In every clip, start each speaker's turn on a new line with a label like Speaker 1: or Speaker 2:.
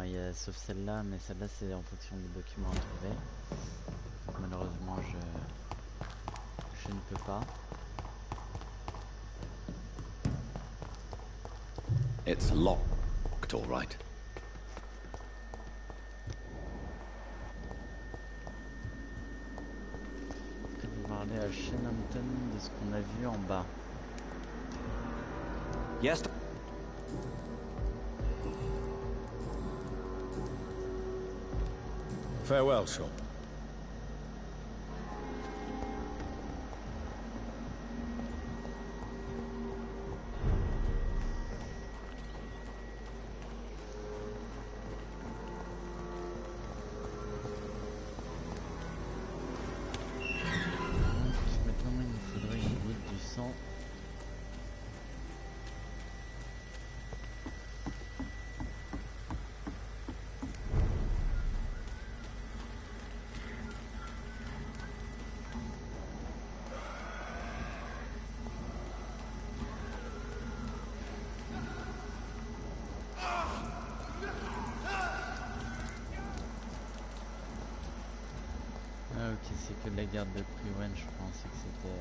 Speaker 1: il y a, sauf celle-là, mais celle-là c'est en fonction des documents à trouver. Donc, malheureusement je ne peux pas.
Speaker 2: It's locked, all right.
Speaker 1: Je vais parler à Shenhampton de ce qu'on a vu en bas.
Speaker 2: Yes.
Speaker 3: Farewell, Sean.
Speaker 1: Maintenant il me faudrait une goutte du sang. Ah ok, c'est que de la garde de Priwen, je pensais que c'était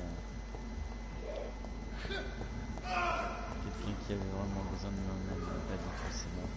Speaker 1: quelqu'un qui avait vraiment besoin de mon aide, mais pas du tout, c'est bon.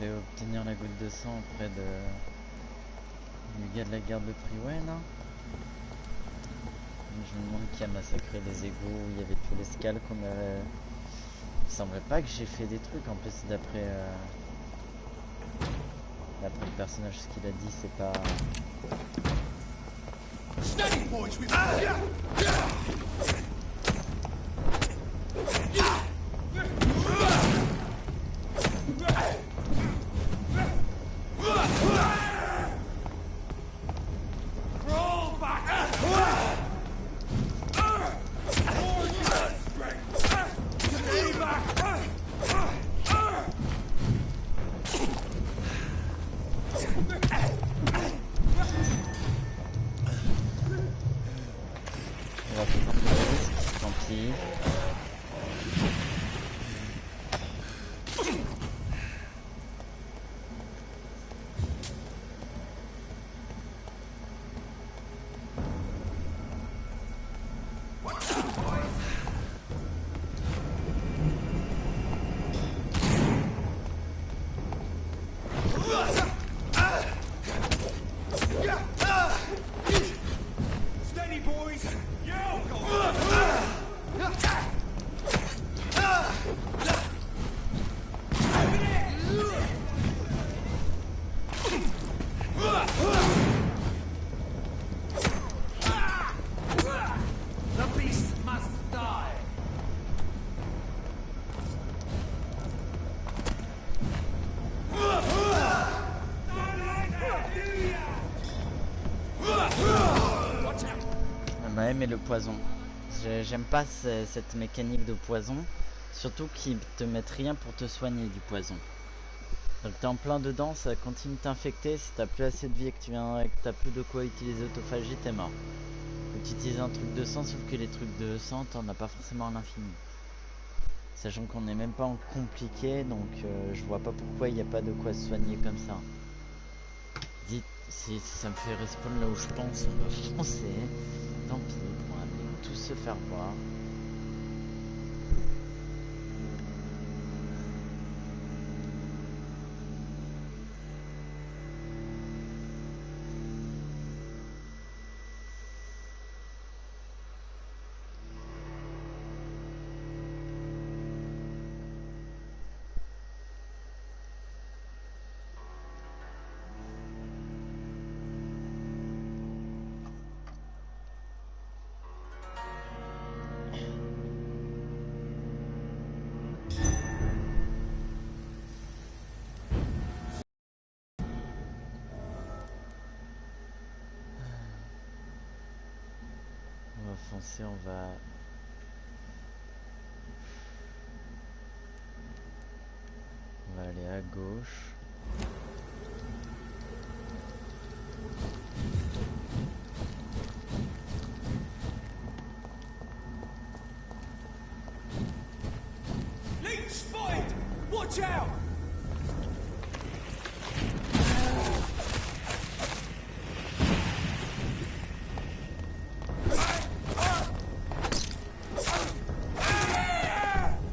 Speaker 1: Aller obtenir la goutte de sang auprès du gars de la garde de Priwen. Je me demande qui a massacré les égouts où il y avait tous les scales qu'on avait. Il semblait pas que j'ai fait des trucs en plus d'après le personnage, ce qu'il a dit, c'est pas.
Speaker 4: Steady, boys, we
Speaker 1: On va prendre le risque, tant pis.
Speaker 4: steady, boys. The beast must die.
Speaker 1: Ouais, mais le poison. J'aime pas cette mécanique de poison. Surtout qu'ils te mettent rien pour te soigner du poison. Donc t'es en plein dedans, ça continue de t'infecter. Si t'as plus assez de vie et que t'as plus de quoi utiliser autophagie, t'es mort. Faut utiliser un truc de sang, sauf que les trucs de sang, t'en as pas forcément à l'infini. Sachant qu'on n'est même pas en compliqué, donc je vois pas pourquoi il n'y a pas de quoi se soigner comme ça. Dites si ça me fait respawn là où je pense, foncer. Tant pis, on va aller tous se faire voir. On va foncer, on va aller à gauche.
Speaker 4: Link spotted! Watch out!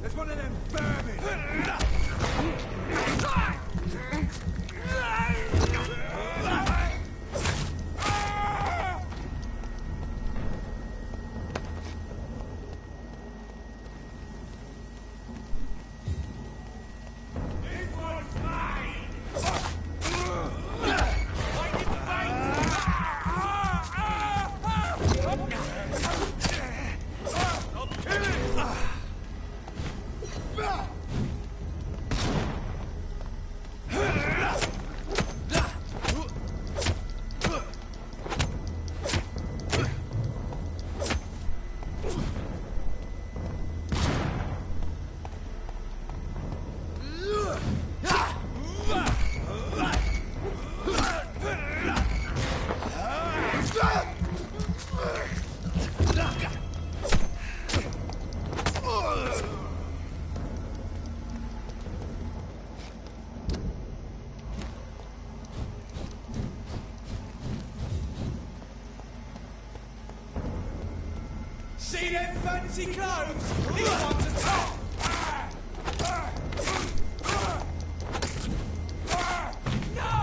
Speaker 4: There's one of them vermin! See them fancy clothes? These ones are top! No!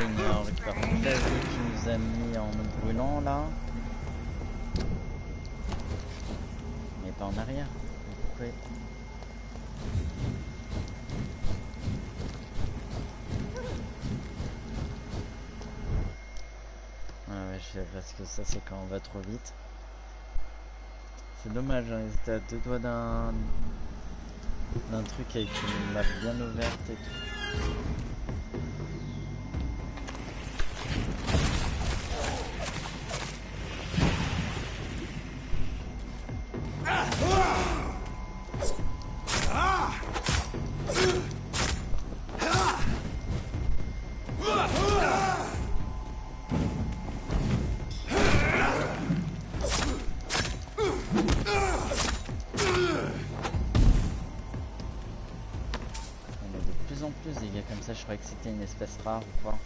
Speaker 1: On récupère toute la vie qui nous a mis en nous brûlant là. Mais pas en arrière. Pourquoi? Ah ouais, je sais parce que ça c'est quand on va trop vite. C'est dommage, hein, ils étaient à deux doigts d'un truc avec une map bien ouverte et tout. Plus des gars comme ça, je croyais que c'était une espèce rare ou quoi.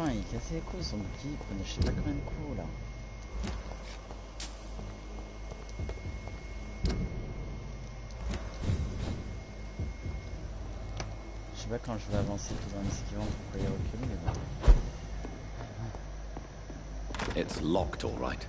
Speaker 1: Il cassait les coups, son bouclier il prenait je sais pas combien de coups là. Je sais pas quand je vais avancer tout en esquivant pourquoi il recule mais bon.
Speaker 2: It's locked, all right.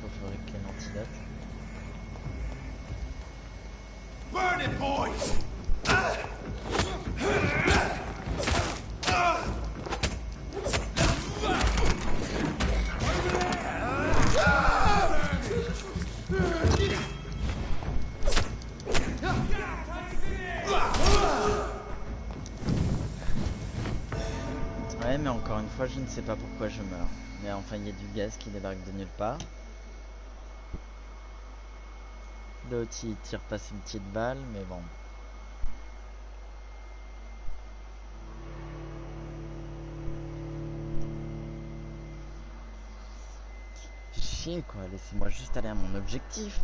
Speaker 1: Pour fabriquer l'antidote.
Speaker 4: Burn it, boys!
Speaker 1: Ouais, mais encore une fois, je ne sais pas pourquoi je meurs. Mais enfin, il y a du gaz qui débarque de nulle part. L'autre il tire passer une petite balle, mais bon. Chier quoi, laissez-moi juste aller à mon objectif.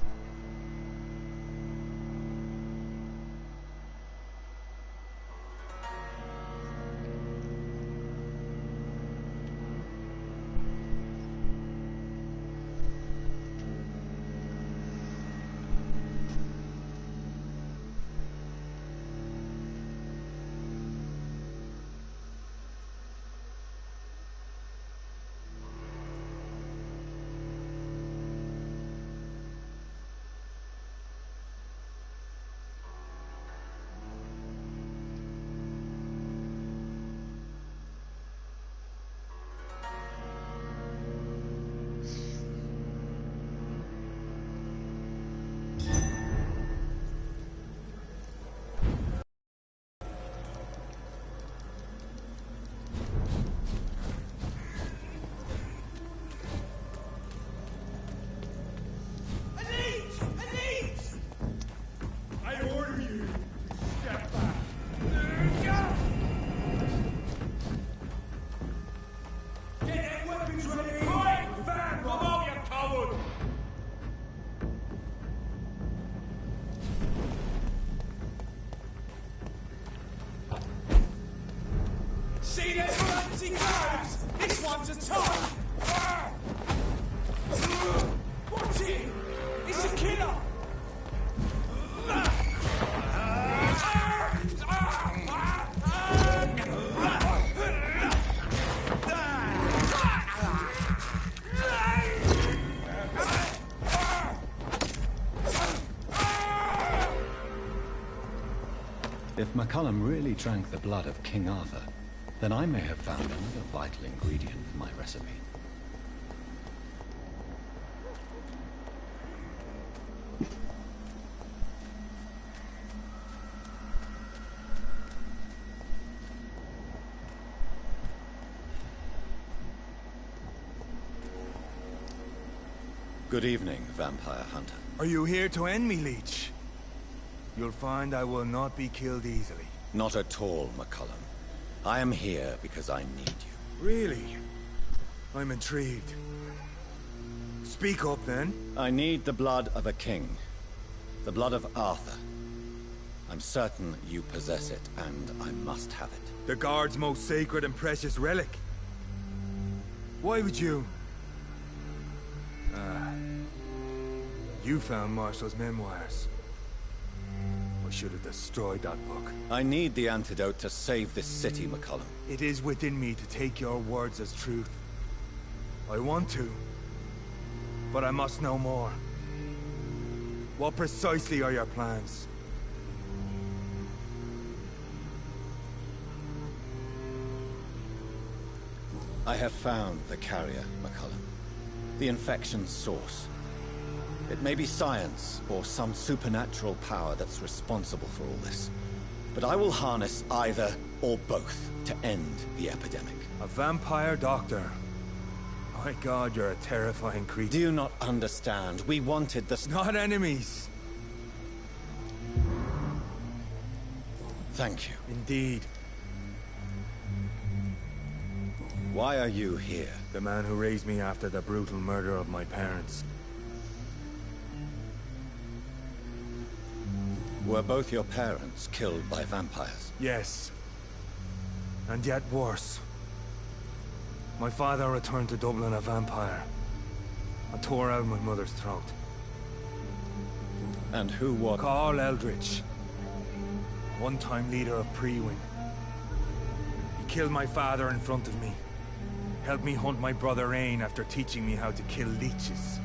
Speaker 4: See there's fancy clothes! This one's a top! What's it? It's a killer!
Speaker 2: If McCullum really drank the blood of King Arthur, then I may have found another vital ingredient for my recipe. Good evening, vampire hunter.
Speaker 3: Are you here to end me, Leech? You'll find I will not be killed easily.
Speaker 2: Not at all, McCullum. I am here because I need you.
Speaker 3: Really? I'm intrigued. Speak up, then.
Speaker 2: I need the blood of a king. The blood of Arthur. I'm certain you possess it, and I must have it.
Speaker 3: The Guard's most sacred and precious relic. Why would you? You found Marshall's memoirs. I should have destroyed that book.
Speaker 2: I need the antidote to save this city, McCullum.
Speaker 3: It is within me to take your words as truth. I want to, but I must know more. What precisely are your plans?
Speaker 2: I have found the carrier, McCullum. The infection's source. It may be science, or some supernatural power that's responsible for all this. But I will harness either, or both, to end the epidemic.
Speaker 3: A vampire doctor. My God, you're a terrifying creature.
Speaker 2: Do you not understand? We wanted the...
Speaker 3: Not enemies.
Speaker 2: Thank you.
Speaker 3: Indeed.
Speaker 2: Why are you here?
Speaker 3: The man who raised me after the brutal murder of my parents.
Speaker 2: Were both your parents killed by vampires?
Speaker 3: Yes. And yet worse. My father returned to Dublin a vampire. I tore out my mother's throat.
Speaker 2: And who was...
Speaker 3: Carl Eldritch. One-time leader of Prewin. He killed my father in front of me. Helped me hunt my brother Ain after teaching me how to kill leeches.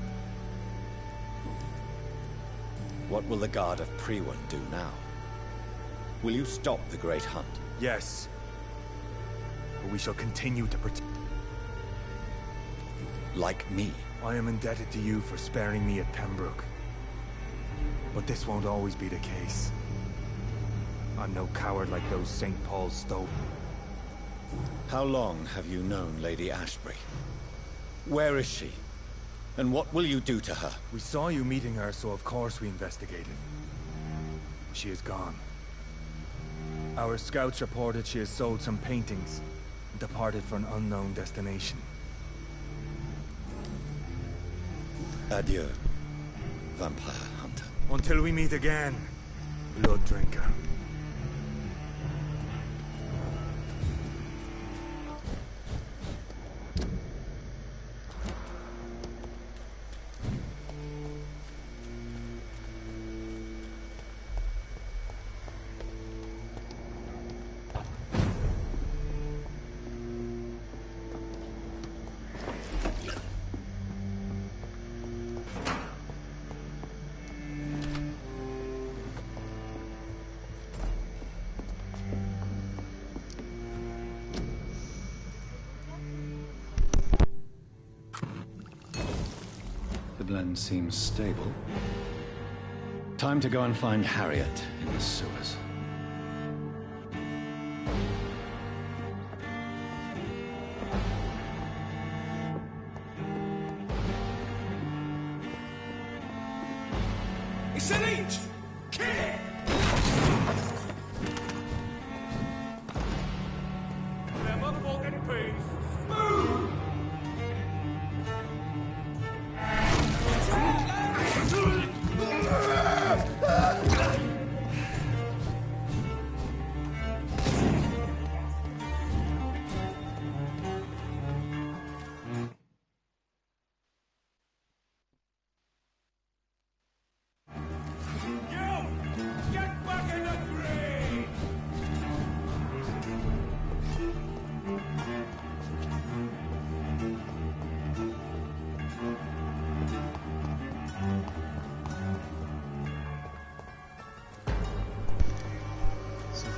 Speaker 2: What will the Guard of Prewin do now? Will you stop the Great Hunt?
Speaker 3: Yes. But we shall continue to protect...
Speaker 2: Like me?
Speaker 3: I am indebted to you for sparing me at Pembroke. But this won't always be the case. I'm no coward like those St. Paul's Stowe.
Speaker 2: How long have you known Lady Ashbury? Where is she? And what will you do to her?
Speaker 3: We saw you meeting her, so of course we investigated. She is gone. Our scouts reported she has sold some paintings and departed for an unknown destination.
Speaker 2: Adieu, vampire hunter.
Speaker 3: Until we meet again, blood drinker.
Speaker 2: The blend seems stable. Time to go and find Harriet in the sewers.
Speaker 4: It's an leech! Kill it! Never forget peace. Move!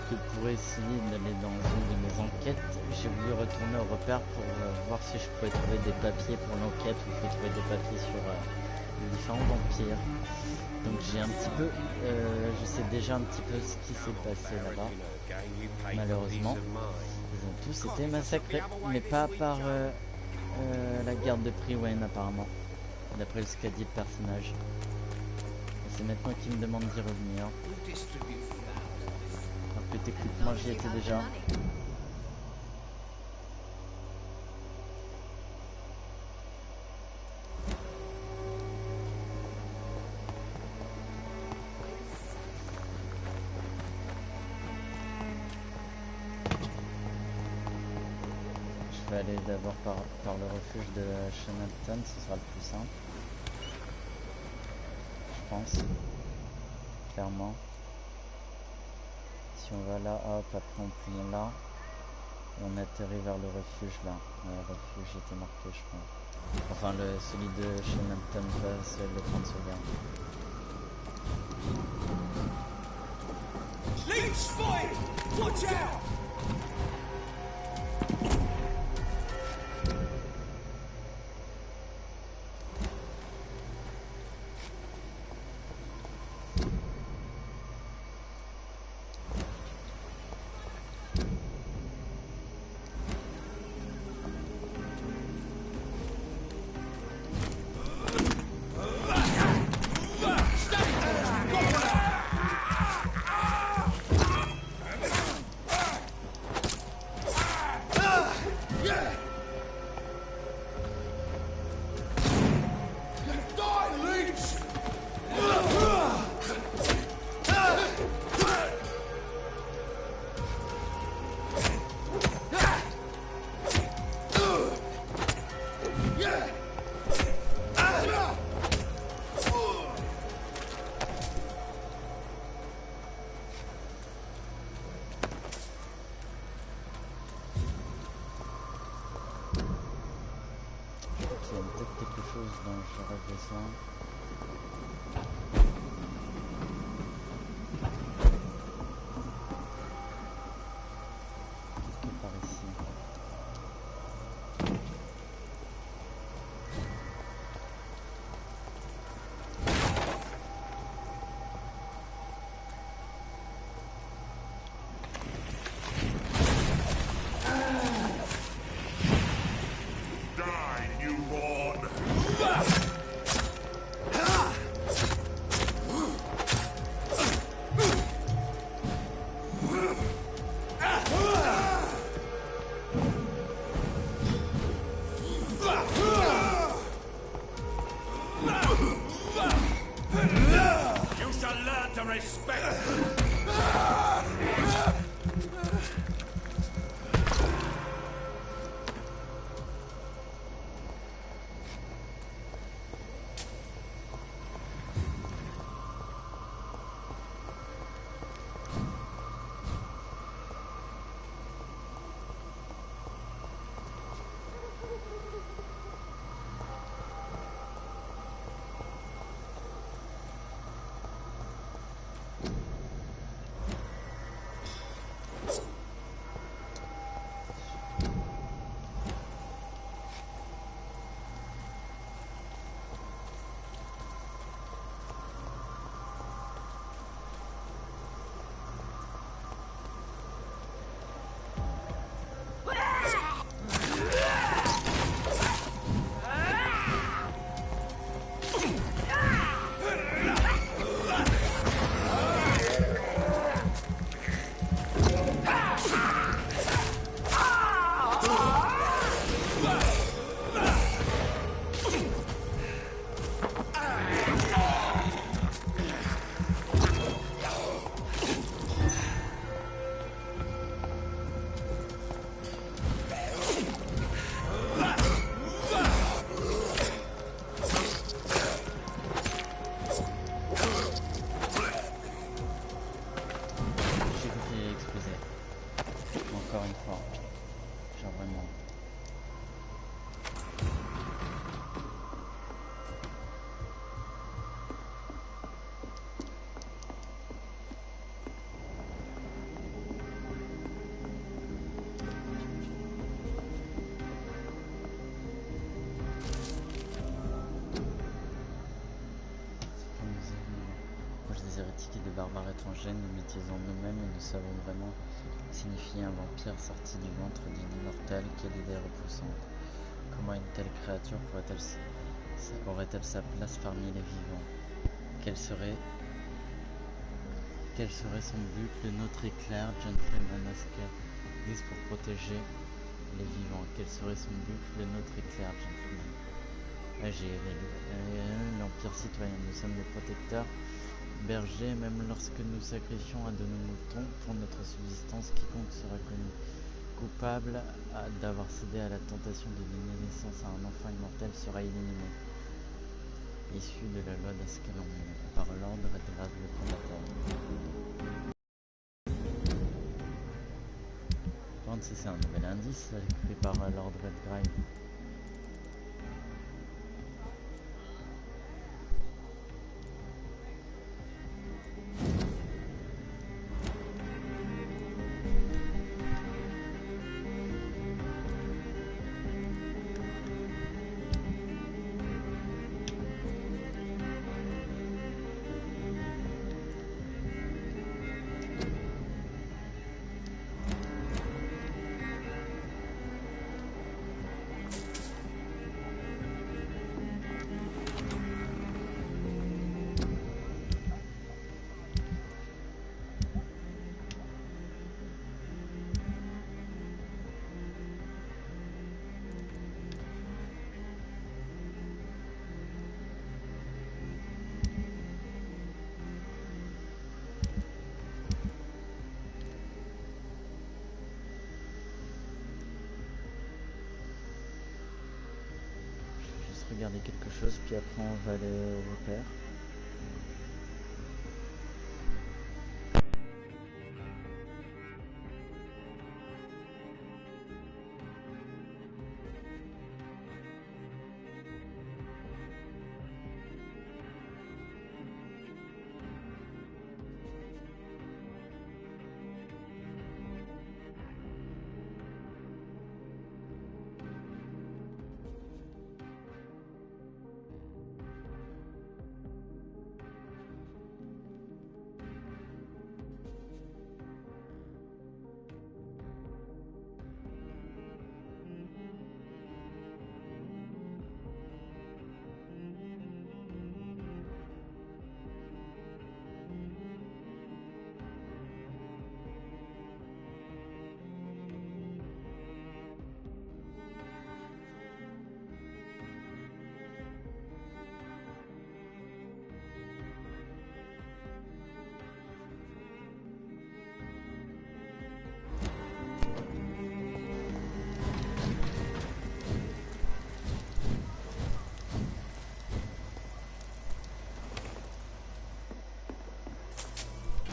Speaker 1: que pour essayer d'aller dans une de mes enquêtes, j'ai voulu retourner au repère pour voir si je pouvais trouver des papiers pour l'enquête ou je pouvais trouver des papiers sur les différents vampires. Donc j'ai un petit peu, je sais déjà un petit peu ce qui s'est passé là-bas. Malheureusement, ils ont tous été massacrés, mais pas par la garde de Priwen apparemment, d'après ce qu'a dit le personnage. Et c'est maintenant qu'il me demande d'y revenir. Alors que techniquement j'y étais déjà. Je vais aller d'abord par le refuge de Shenanton, ce sera le plus simple. Je pense. Clairement. Si on va là, hop, après on prend là. Et on atterrit vers le refuge là. Le refuge était marqué, je crois. Enfin, celui de Shenanton, c'est le point de sauvegarde.
Speaker 4: Leech spotted! Watch out!
Speaker 1: Il y a peut-être quelque chose dont j'aurais besoin. Quelque part ici. étrangers, nous l'utilisons nous-mêmes et nous savons vraiment signifier un vampire sorti du ventre d'une immortelle. Quelle idée repoussante. Comment une telle créature aurait-elle sa place parmi les vivants? Quel serait son but? Le nôtre est clair, gentleman Oscar existe pour protéger les vivants. Quel serait son but? Le nôtre est clair, gentleman. L'Empire citoyen, nous sommes les protecteurs, bergers, même lorsque nous sacrifions à de nos moutons pour notre subsistance, quiconque sera connu coupable d'avoir cédé à la tentation de donner naissance à un enfant immortel sera éliminé. Issu de la loi d'Ascalon, par l'ordre grave le fondateur. Par contre, c'est un nouvel indice écrit par l'ordre Redgrave. Regarder quelque chose, puis après on va aller au repère.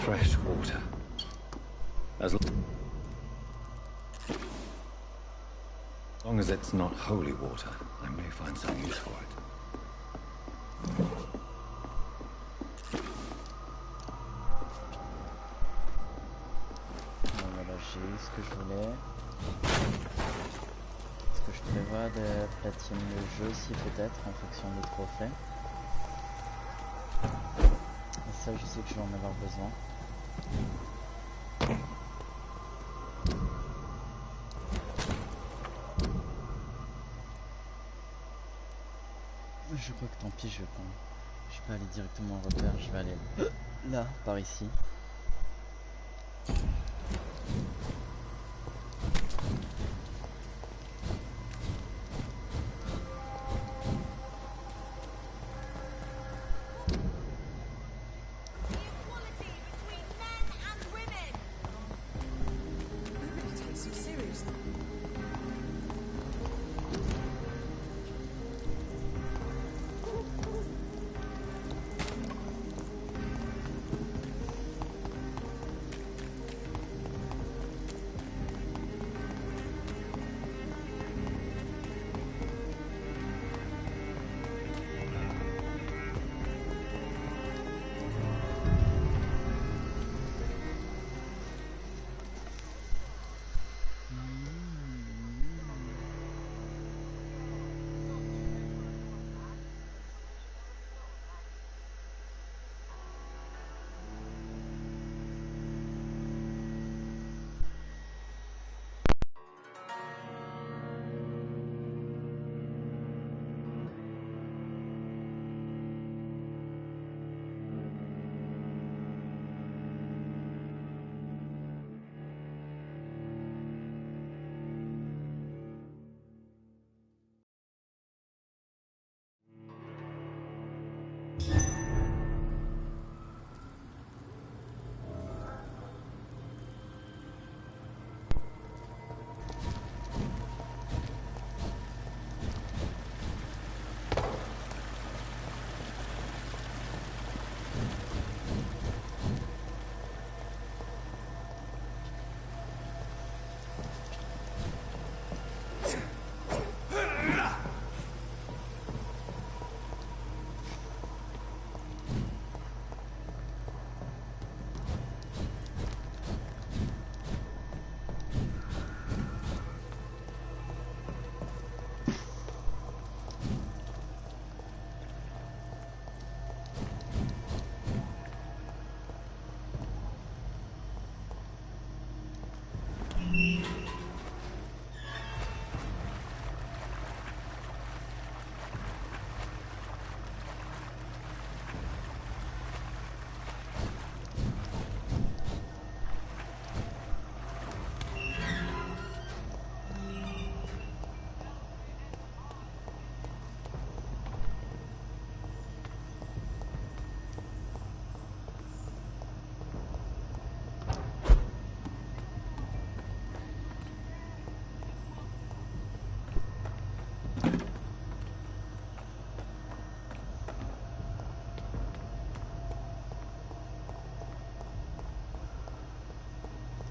Speaker 2: Fresh water. As long as it's not holy water, I may find some use for it.
Speaker 1: Bon, voilà, j'ai eu ce que je voulais. Est-ce que je prévois de platiner le jeu? Si, peut-être, en fonction des trophées. Et ça, je sais que je vais en avoir besoin. Je crois que tant pis, je vais pas aller directement au repère, je vais aller là, par ici.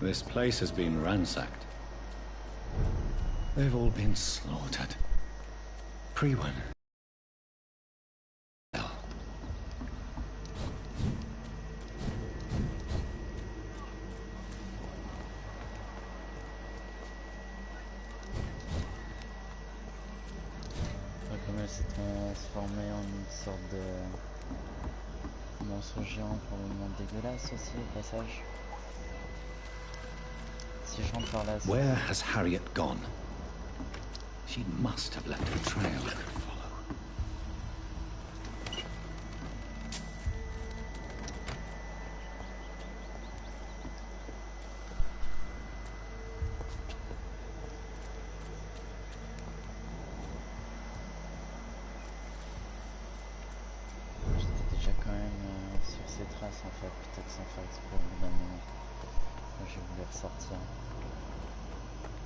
Speaker 2: This place has been ransacked. They've all been slaughtered. Pre-1.
Speaker 1: Comme elle s'est transformée en une sorte de monstre géant pour le moment dégueulasse aussi au passage. Si je rentre par là.
Speaker 2: Where has Harriet gone? She must have left a trail I could follow.
Speaker 1: J'étais déjà quand même sur ces traces en fait, peut-être sans faire exprès au bout d'un moment. Moi j'ai voulu ressortir.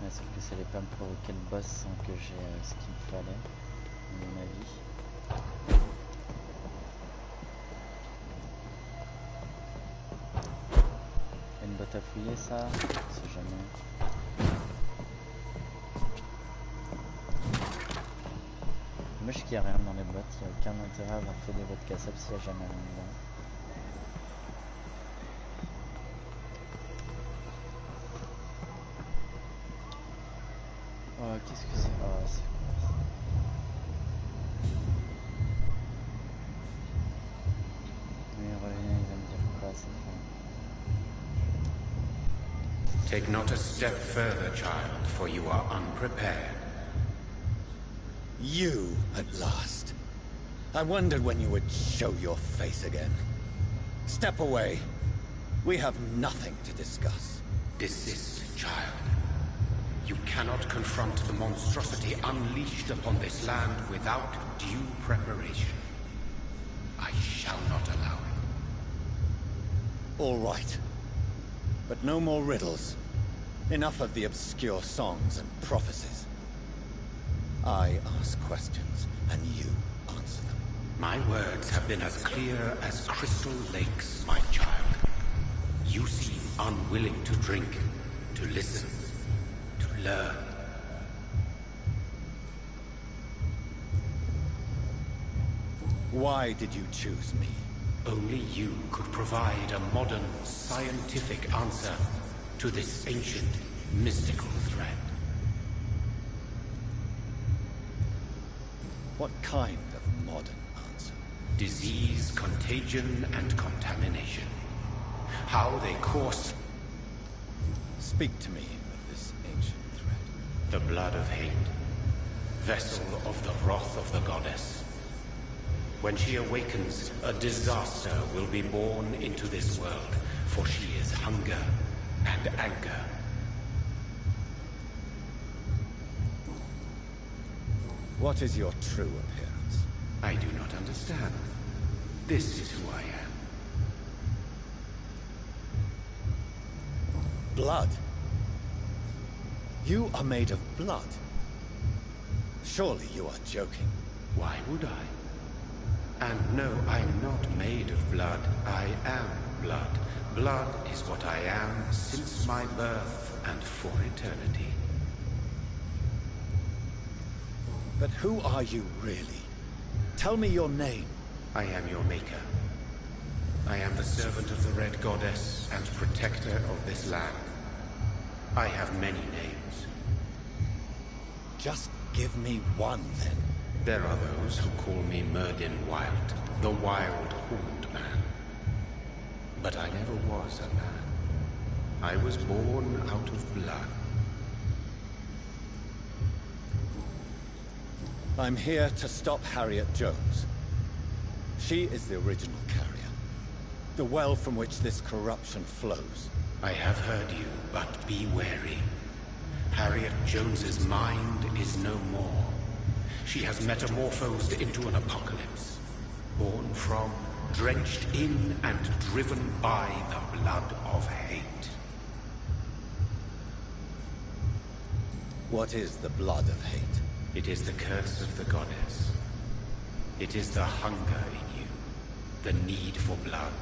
Speaker 1: Mais sauf que ça allait pas me provoquer le boss sans que j'ai ce qu'il me fallait, à mon avis. Une boîte à fouiller ça, on sait jamais. Moi je qu'il n'y a rien dans les boîtes, il n'y a aucun intérêt à avoir fait des boîtes cassables s'il n'y a jamais rien dedans. Oh, qu'est-ce que c'est? Oh, c'est quoi? Il revient, il va me dire quoi cette fois?
Speaker 5: Take not a step further, child, for you are unprepared.
Speaker 2: You, at last. I wondered when you would show your face again. Step away. We have nothing to discuss.
Speaker 5: Desist, child. You cannot confront the monstrosity unleashed upon this land without due preparation. I shall not allow it.
Speaker 2: All right. But no more riddles. Enough of the obscure songs and prophecies. I ask questions, and you answer them.
Speaker 5: My words have been as clear as crystal lakes, my child. You seem unwilling to drink, to listen, to learn.
Speaker 2: Why did you choose me?
Speaker 5: Only you could provide a modern, scientific answer to this ancient, mystical threat.
Speaker 2: What kind of modern answer?
Speaker 5: Disease, contagion, and contamination. How they course...
Speaker 2: Speak to me of this ancient threat.
Speaker 5: The blood of hate. Vessel of the wrath of the goddess. When she awakens, a disaster will be born into this world, for she is hunger and anger.
Speaker 2: What is your true appearance?
Speaker 5: I do not understand. This is who I am.
Speaker 2: Blood? You are made of blood. Surely you are joking.
Speaker 5: Why would I? And no, I'm not made of blood. I am blood. Blood is what I am since my birth and for eternity.
Speaker 2: But who are you really? Tell me your name.
Speaker 5: I am your maker. I am the servant of the Red Goddess and protector of this land. I have many names.
Speaker 2: Just give me one, then.
Speaker 5: There are those who call me Merdin Wild, the Wild Horned Man. But I never was a man. I was born out of blood.
Speaker 2: I'm here to stop Harriet Jones. She is the original carrier. The well from which this corruption flows.
Speaker 5: I have heard you, but be wary. Harriet Jones's mind is no more. She has metamorphosed into an apocalypse. Born from, drenched in, and driven by the blood of hate.
Speaker 2: What is the blood of hate?
Speaker 5: It is the curse of the goddess. It is the hunger in you, the need for blood,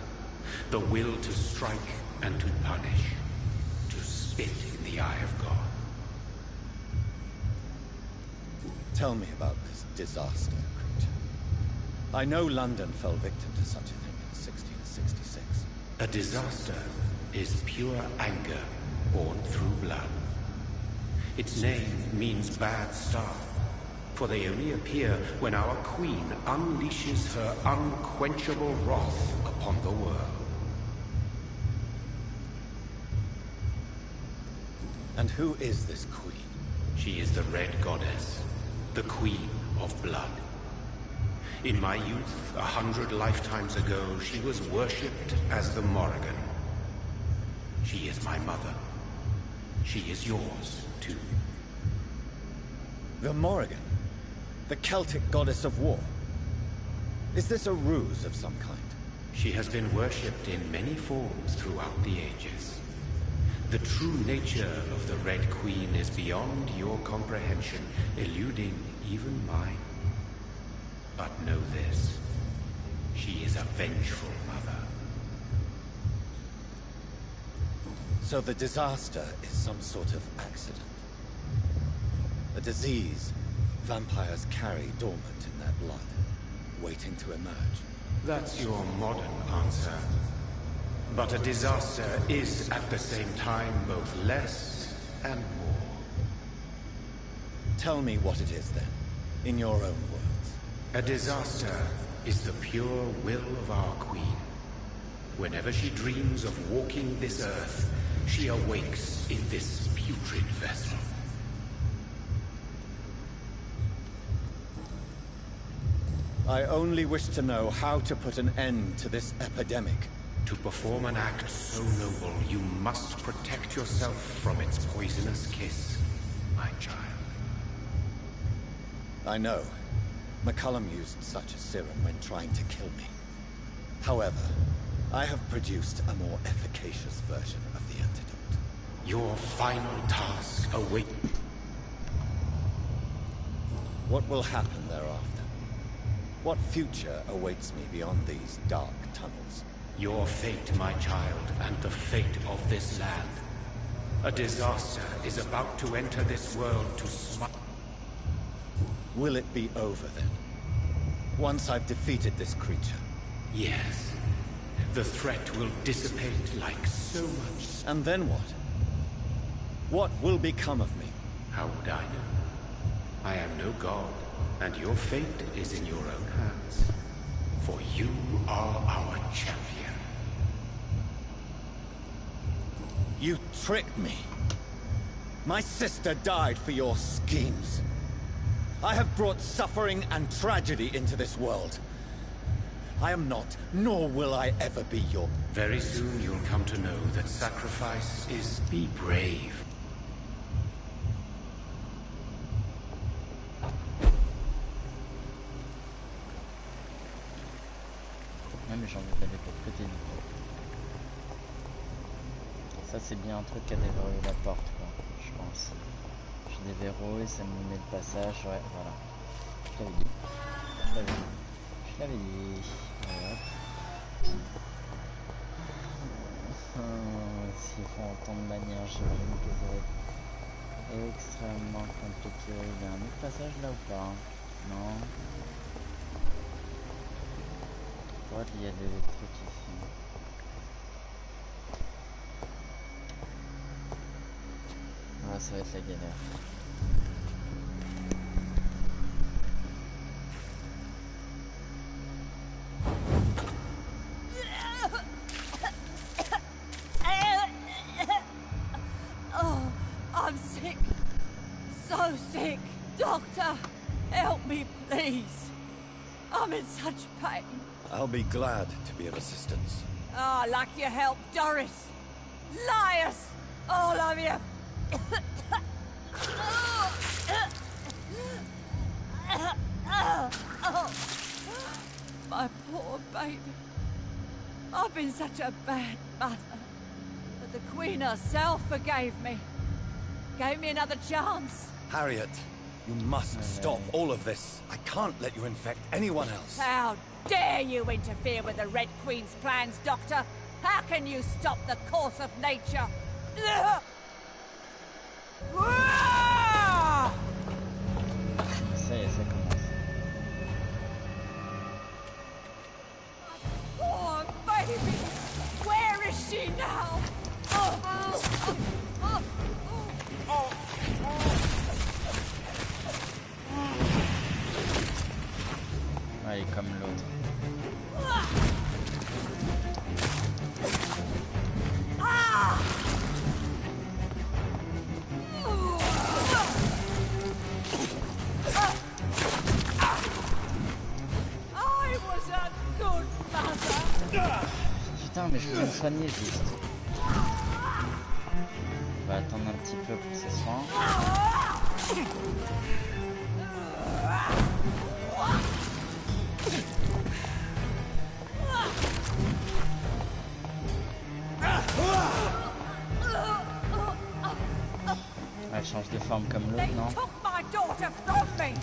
Speaker 5: the will to strike and to punish, to spit in the eye of God.
Speaker 2: Tell me about this disaster, creature. I know London fell victim to such a thing in 1666.
Speaker 5: A disaster is pure anger born through blood. Its name means bad star, for they only appear when our queen unleashes her unquenchable wrath upon the world.
Speaker 2: And who is this queen?
Speaker 5: She is the Red Goddess, the Queen of Blood. In my youth, 100 lifetimes ago, she was worshipped as the Morrigan. She is my mother. She is yours, too.
Speaker 2: The Morrigan? The Celtic goddess of war? Is this a ruse of some kind?
Speaker 5: She has been worshipped in many forms throughout the ages. The true nature of the Red Queen is beyond your comprehension, eluding even mine. But know this, she is a vengeful mother.
Speaker 2: So the disaster is some sort of accident. A disease vampires carry dormant in their blood, waiting to emerge.
Speaker 5: That's your modern answer. But a disaster is at the same time both less and more.
Speaker 2: Tell me what it is then, in your own words.
Speaker 5: A disaster is the pure will of our queen. Whenever she dreams of walking this earth, she awakes in this putrid vessel.
Speaker 2: I only wish to know how to put an end to this epidemic.
Speaker 5: To perform an act so noble, you must protect yourself from its poisonous kiss, my child.
Speaker 2: I know. McCullum used such a serum when trying to kill me. However, I have produced a more efficacious version of the antidote.
Speaker 5: Your final task awaits.
Speaker 2: What will happen thereafter? What future awaits me beyond these dark tunnels?
Speaker 5: Your fate, my child, and the fate of this land. A disaster is about to enter this world to smite.
Speaker 2: Will it be over then? Once I've defeated this creature?
Speaker 5: Yes. The threat will dissipate like so much.
Speaker 2: And then what? What will become of me?
Speaker 5: How would I know? I am no god, and your fate is in your own hands. For you are our champion.
Speaker 2: You tricked me. My sister died for your schemes. I have brought suffering and tragedy into this world. I am not, nor will I ever be your...
Speaker 5: Very soon you'll come to know that sacrifice is... Be brave.
Speaker 1: Ouais, mais j'ai envie d'aller pour côté du coup. Ça c'est bien un truc qui a déverrouillé la porte quoi, je pense. Je déverrouille et ça me met le passage, ouais voilà. Je l'avais dit. Je l'avais dit. Je l'avais dit. Voilà. S'ils font autant de manières, j'imagine que ça va être extrêmement compliqué. Il y a un autre passage là ou pas? Non. Ouais, il y a des trucs ici. Ah, ça va être la galère.
Speaker 6: Oh, I'm sick. So sick. Doctor, help me, please. I'm in such pain.
Speaker 2: I'll be glad to be of assistance.
Speaker 6: Ah, like your help, Doris. Liars! All of you! My poor baby. I've been such a bad mother. But the Queen herself forgave me. Gave me another chance.
Speaker 2: Harriet, you must stop all of this. I can't let you infect anyone else.
Speaker 6: How dare you interfere with the Red Queen's plans, Doctor? How can you stop the course of nature?
Speaker 1: Ça y est, ça commence.
Speaker 6: Poor baby! Where is she now?
Speaker 1: Ouais, comme l'autre.
Speaker 6: I was a good mother.
Speaker 1: Putain, mais je peux me soigner juste. On va attendre un petit peu pour que ça soigne. Elle change de forme comme l'autre,
Speaker 6: They
Speaker 1: non?
Speaker 6: took my daughter from me.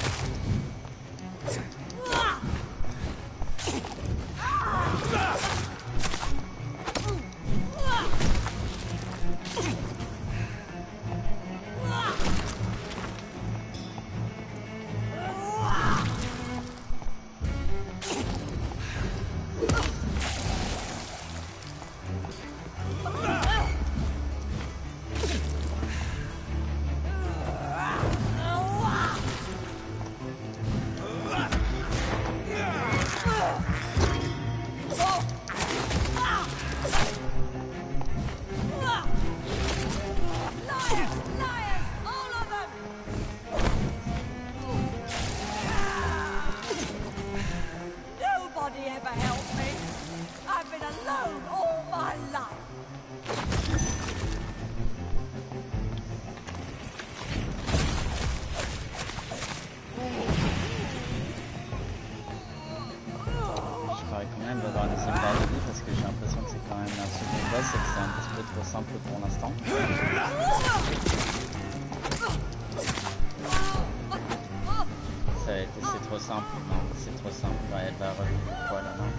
Speaker 6: Nobody ever helped me. I've been alone all my life.
Speaker 1: Je parie quand même d'avoir une deuxième barre de vie parce que j'ai l'impression que c'est quand même un second boss et que c'est un petit peu trop simple pour l'instant. C'est trop simple, non, c'est trop simple. Ouais, elle va revenir du poil là, non?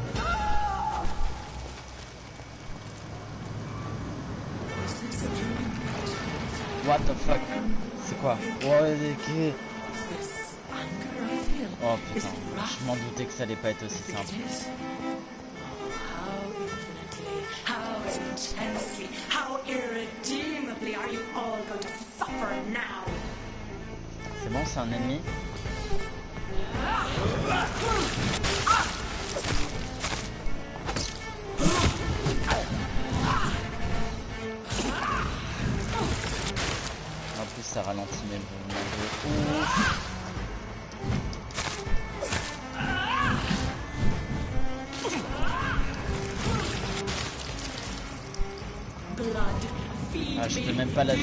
Speaker 1: What the fuck? C'est quoi? Oh putain, je m'en doutais que ça allait pas être aussi simple.
Speaker 7: How intensely, how irredeemably are you all going to suffer now?
Speaker 1: C'est bon, c'est un ennemi? En plus ça ralentit mes mouvements de ouf. Ah, je peux même pas la ouais,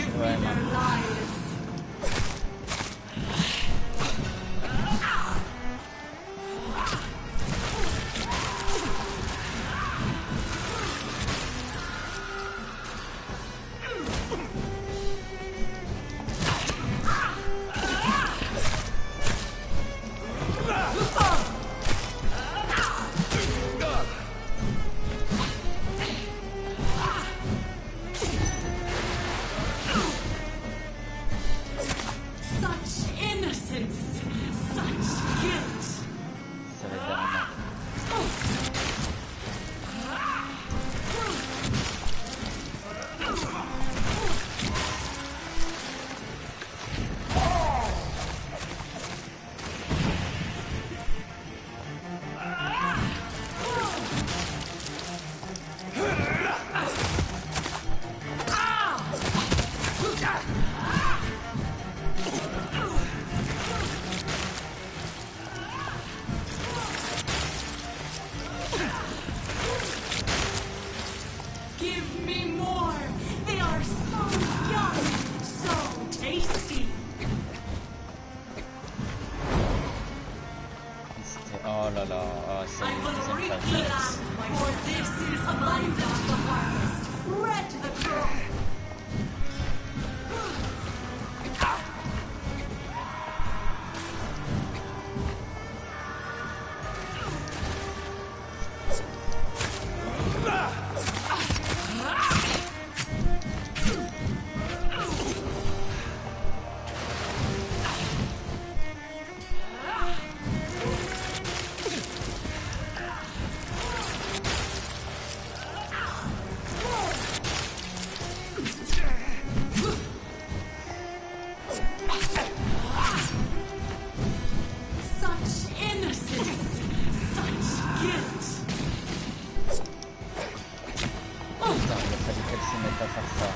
Speaker 1: se mettent à faire ça.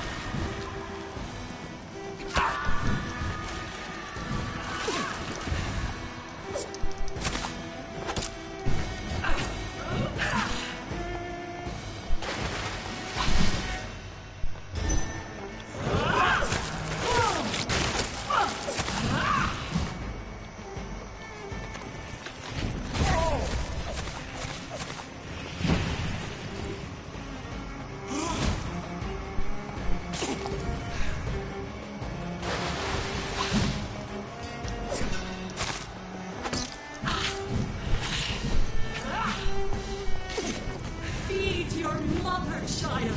Speaker 7: Feed your mother, child.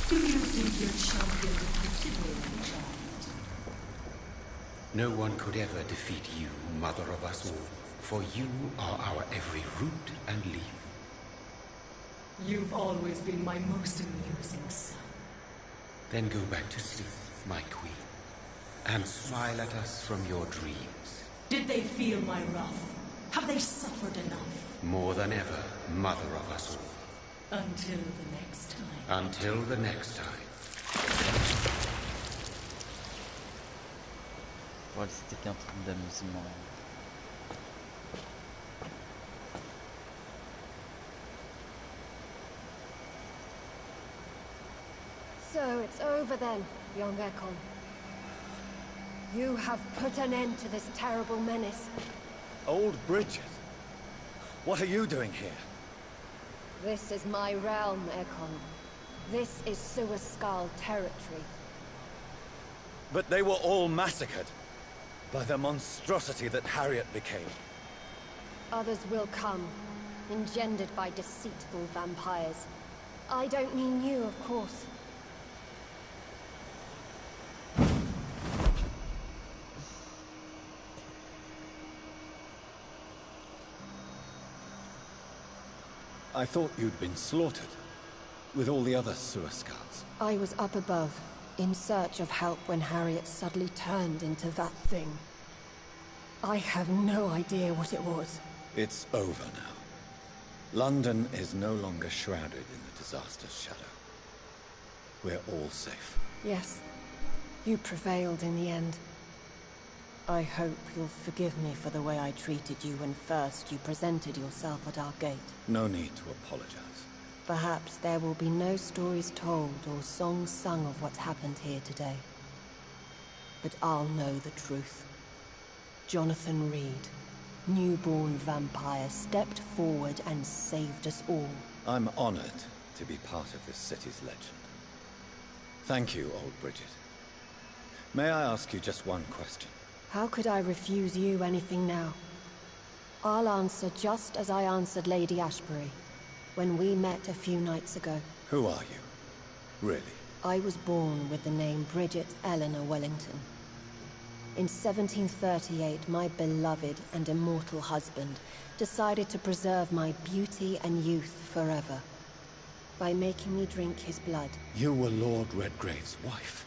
Speaker 7: Do you think your champion will consider you, child?
Speaker 5: No one could ever defeat you, mother of us all, for you are our every root and leaf.
Speaker 7: You've always been my most amusing son.
Speaker 5: Then go back to sleep, my queen, and smile at us from your dreams.
Speaker 7: Did they feel my wrath? Have they suffered enough?
Speaker 5: More than ever, mother of us all.
Speaker 7: Until the next time.
Speaker 5: Until the next time.
Speaker 1: Voilà, c'était qu'un truc d'amusement.
Speaker 8: So it's over then, young Ekon. You have put an end to this terrible menace.
Speaker 2: Old Bridget? What are you doing here?
Speaker 8: This is my realm, Ekon. This is Suaskal territory.
Speaker 2: But they were all massacred by the monstrosity that Harriet became.
Speaker 8: Others will come, engendered by deceitful vampires. I don't mean you, of course.
Speaker 2: I thought you'd been slaughtered, with all the other Suaskals.
Speaker 8: I was up above, in search of help when Harriet suddenly turned into that thing. I have no idea what it was.
Speaker 2: It's over now. London is no longer shrouded in the disaster's shadow. We're all safe.
Speaker 8: Yes, you prevailed in the end. I hope you'll forgive me for the way I treated you when first you presented yourself at our gate.
Speaker 2: No need to apologize.
Speaker 8: Perhaps there will be no stories told or songs sung of what's happened here today. But I'll know the truth. Jonathan Reed, newborn vampire, stepped forward and saved us all.
Speaker 2: I'm honored to be part of this city's legend. Thank you, old Bridget. May I ask you just one question?
Speaker 8: How could I refuse you anything now? I'll answer just as I answered Lady Ashbury when we met a few nights ago.
Speaker 2: Who are you? Really?
Speaker 8: I was born with the name Bridget Eleanor Wellington. In 1738, my beloved and immortal husband decided to preserve my beauty and youth forever by making me drink his blood.
Speaker 2: You were Lord Redgrave's wife.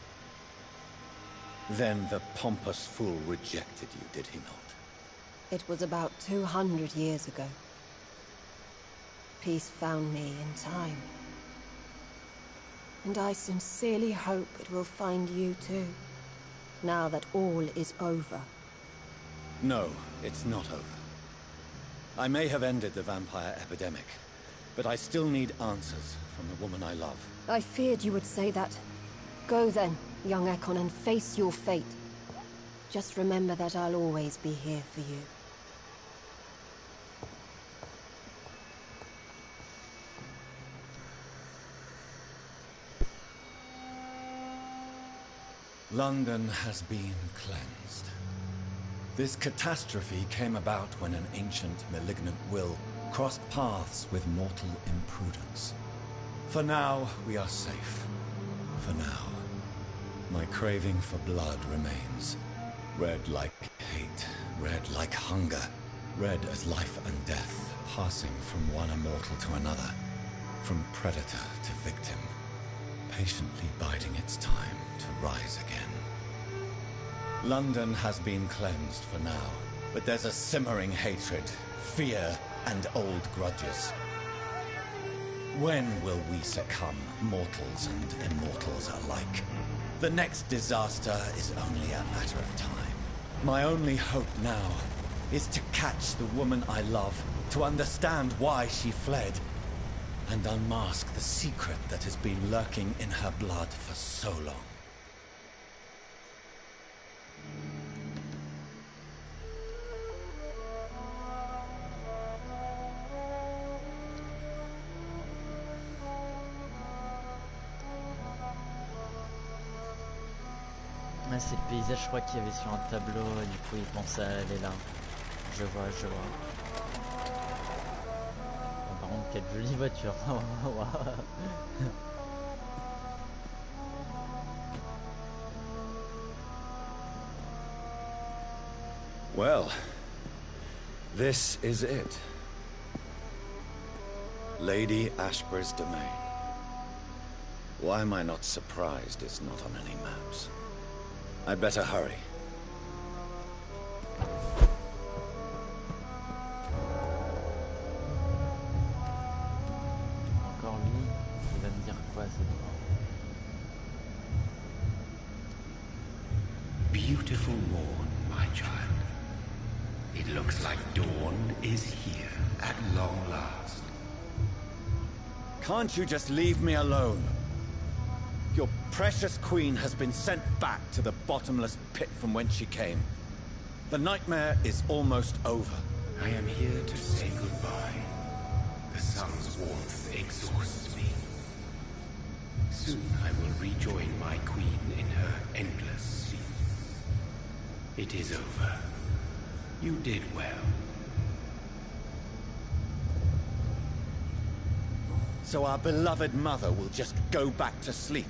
Speaker 2: Then the pompous fool rejected you, did he not?
Speaker 8: It was about 200 years ago. Peace found me in time. And I sincerely hope it will find you too, now that all is over.
Speaker 2: No, it's not over. I may have ended the vampire epidemic, but I still need answers from the woman I love.
Speaker 8: I feared you would say that. Go then, young Ekon, and face your fate. Just remember that I'll always be here for you.
Speaker 2: London has been cleansed. This catastrophe came about when an ancient, malignant will crossed paths with mortal imprudence. For now, we are safe. For now. My craving for blood remains. Red like hate, red like hunger, red as life and death, passing from one immortal to another, from predator to victim, patiently biding its time to rise again. London has been cleansed for now, but there's a simmering hatred, fear, and old grudges. When will we succumb, mortals and immortals alike? The next disaster is only a matter of time. My only hope now is to catch the woman I love, to understand why she fled, and unmask the secret that has been lurking in her blood for so long.
Speaker 1: Ouais, c'est le paysage, je crois, qu'il y avait sur un tableau, et du coup il pensait à aller là. Je vois, je vois. Bon, par contre, quelle jolie voiture.
Speaker 2: Well, this is it. Lady Ashbur's domain. Why am I not surprised it's not on any maps? I'd better hurry.
Speaker 1: Encore lui, il va me dire quoi cette fois?
Speaker 5: Beautiful morn, my child. It looks like dawn is here at long last.
Speaker 2: Can't you just leave me alone? Your precious queen has been sent back to the bottomless pit from whence she came. The nightmare is almost over.
Speaker 5: I am here to say goodbye. The sun's warmth exhausts me. Soon I will rejoin my queen in her endless sleep. It is over. You did well.
Speaker 2: So our beloved mother will just go back to sleep,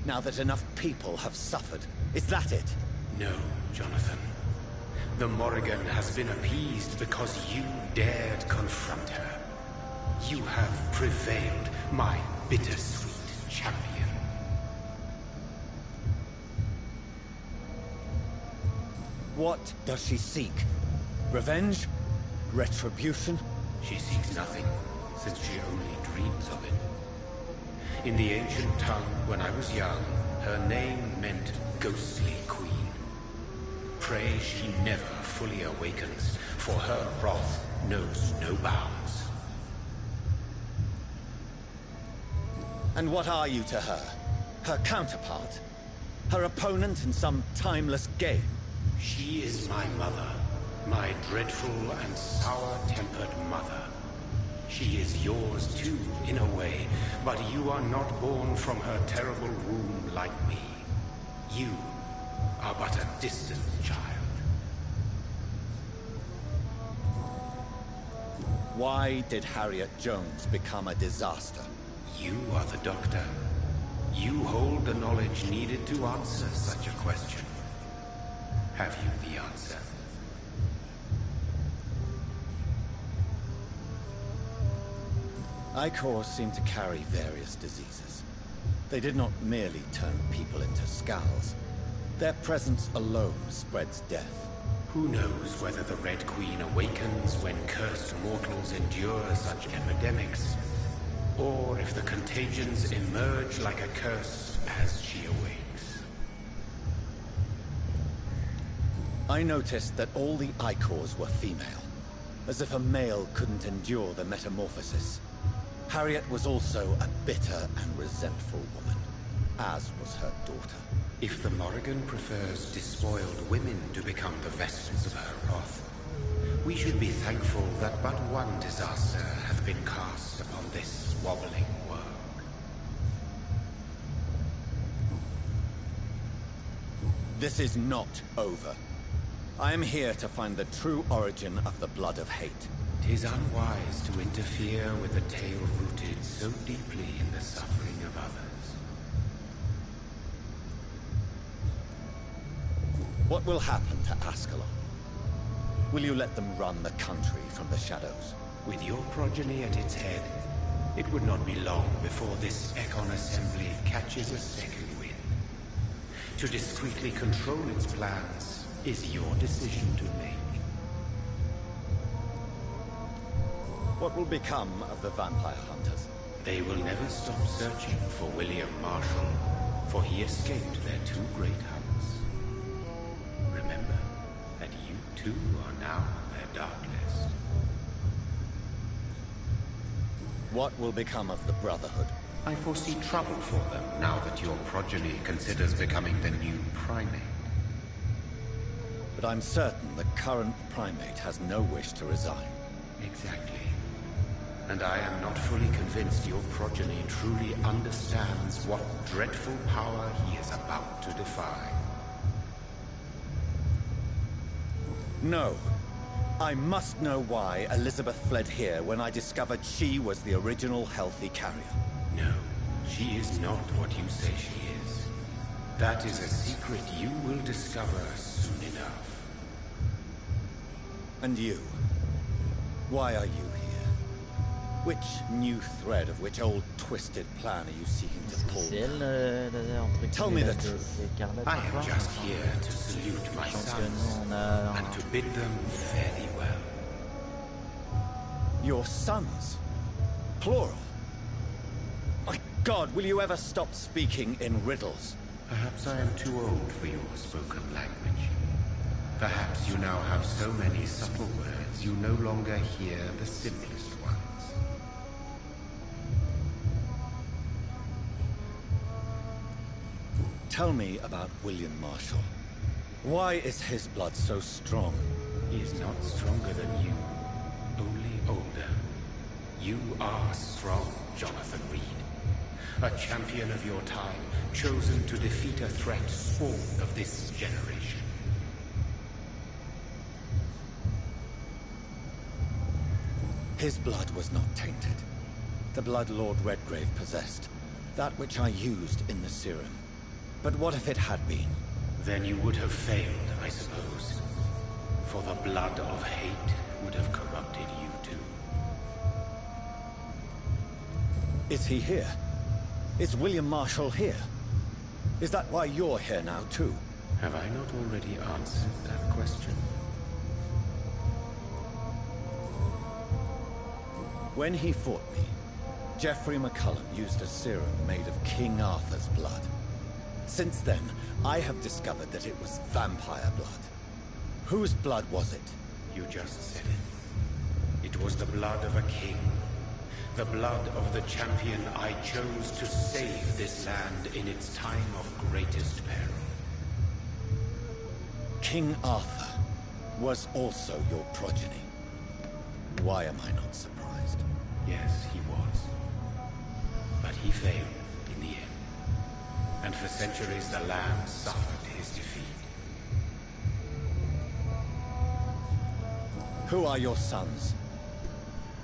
Speaker 2: now that enough people have suffered. Is that it?
Speaker 5: No, Jonathan. The Morrigan has been appeased because you dared confront her. You have prevailed, my bittersweet champion.
Speaker 2: What does she seek? Revenge? Retribution?
Speaker 5: She seeks nothing, since she only dreams of it. In the ancient tongue, when I was young, her name meant ghostly queen. Pray she never fully awakens, for her wrath knows no bounds.
Speaker 2: And what are you to her? Her counterpart? Her opponent in some timeless game?
Speaker 5: She is my mother, my dreadful and sour-tempered mother. She is yours too, in a way, but you are not born from her terrible womb like me. You are but a distant child.
Speaker 2: Why did Harriet Jones become a disaster?
Speaker 5: You are the doctor. You hold the knowledge needed to answer such a question. Have you the answer?
Speaker 2: Icors seem to carry various diseases. They did not merely turn people into skulls. Their presence alone spreads death.
Speaker 5: Who knows whether the Red Queen awakens when cursed mortals endure such epidemics, or if the contagions emerge like a curse as she awakes.
Speaker 2: I noticed that all the Icors were female, as if a male couldn't endure the metamorphosis. Harriet was also a bitter and resentful woman, as was her daughter.
Speaker 5: If the Morrigan prefers despoiled women to become the vessels of her wrath, we should be thankful that but one disaster hath been cast upon this wobbling world.
Speaker 2: This is not over. I am here to find the true origin of the blood of hate.
Speaker 5: 'Tis unwise to interfere with a tale rooted so deeply in the suffering of others.
Speaker 2: What will happen to Ascalon? Will you let them run the country from the shadows?
Speaker 5: With your progeny at its head, it would not be long before this Ekon assembly catches a second wind. To discreetly control its plans is your decision to make.
Speaker 2: What will become of the vampire hunters?
Speaker 5: They will never stop searching for William Marshall, for he escaped their two great hunts. Remember that you too are now on their dark list.
Speaker 2: What will become of the Brotherhood?
Speaker 5: I foresee trouble for them now that your progeny considers becoming the new primate.
Speaker 2: But I'm certain the current primate has no wish to resign.
Speaker 5: Exactly. And I am not fully convinced your progeny truly understands what dreadful power he is about to defy.
Speaker 2: No. I must know why Elizabeth fled here when I discovered she was the original healthy carrier.
Speaker 5: No, she is not what you say she is. That is a secret you will discover soon enough.
Speaker 2: And you? Why are you here? Which new thread of which old twisted plan are you seeking to pull?
Speaker 1: C'est elle, entre
Speaker 2: Tell me
Speaker 1: guillemets,
Speaker 2: the
Speaker 1: la
Speaker 2: truth.
Speaker 1: Écarlate,
Speaker 5: I am
Speaker 1: quoi.
Speaker 5: just here to salute my
Speaker 1: Je pense que
Speaker 5: sons
Speaker 1: nous, on a
Speaker 5: and to bid them fare thee well.
Speaker 2: Your sons? Plural? My God, will you ever stop speaking in riddles?
Speaker 5: Perhaps I am too old for your spoken language. Perhaps you now have so many subtle words you no longer hear the simplest ones.
Speaker 2: Tell me about William Marshall. Why is his blood so strong?
Speaker 5: He is not stronger than you, only older. You are strong, Jonathan Reed. A champion of your time, chosen to defeat a threat spawned of this generation.
Speaker 2: His blood was not tainted. The blood Lord Redgrave possessed. That which I used in the serum. But what if it had been?
Speaker 5: Then you would have failed, I suppose. For the blood of hate would have corrupted you too.
Speaker 2: Is he here? Is William Marshall here? Is that why you're here now too?
Speaker 5: Have I not already answered that question?
Speaker 2: When he fought me, Geoffrey McCullum used a serum made of King Arthur's blood. Since then, I have discovered that it was vampire blood. Whose blood was it?
Speaker 5: You just said it. It was the blood of a king. The blood of the champion I chose to save this land in its time of greatest peril.
Speaker 2: King Arthur was also your progeny. Why am I not surprised?
Speaker 5: Yes, he was. But he failed in the end. And for centuries the land suffered his defeat.
Speaker 2: Who are your sons?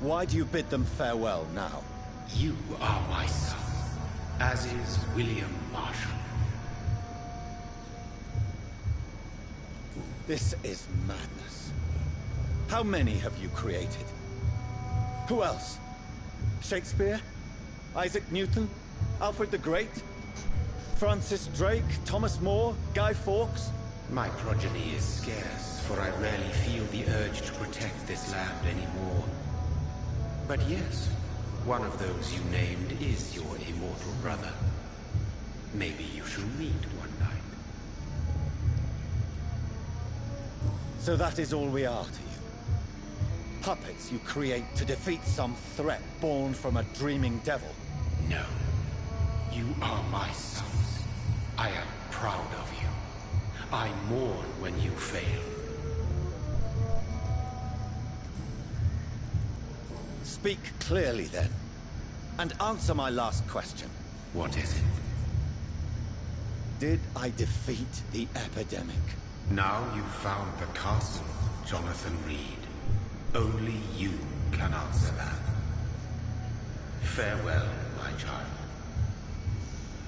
Speaker 2: Why do you bid them farewell now?
Speaker 5: You are my son, as is William Marshall.
Speaker 2: This is madness. How many have you created? Who else? Shakespeare? Isaac Newton? Alfred the Great? Francis Drake? Thomas More? Guy Fawkes?
Speaker 5: My progeny is scarce, for I rarely feel the urge to protect this land anymore. But yes, one of those you named is your immortal brother. Maybe you shall meet one night.
Speaker 2: So that is all we are to you? Puppets you create to defeat some threat born from a dreaming devil?
Speaker 5: No. You are my sons. I am proud of you. I mourn when you fail.
Speaker 2: Speak clearly then, and answer my last question.
Speaker 5: What is it?
Speaker 2: Did I defeat the epidemic?
Speaker 5: Now you've found the castle, Jonathan Reed. Only you can answer that. Farewell, my child.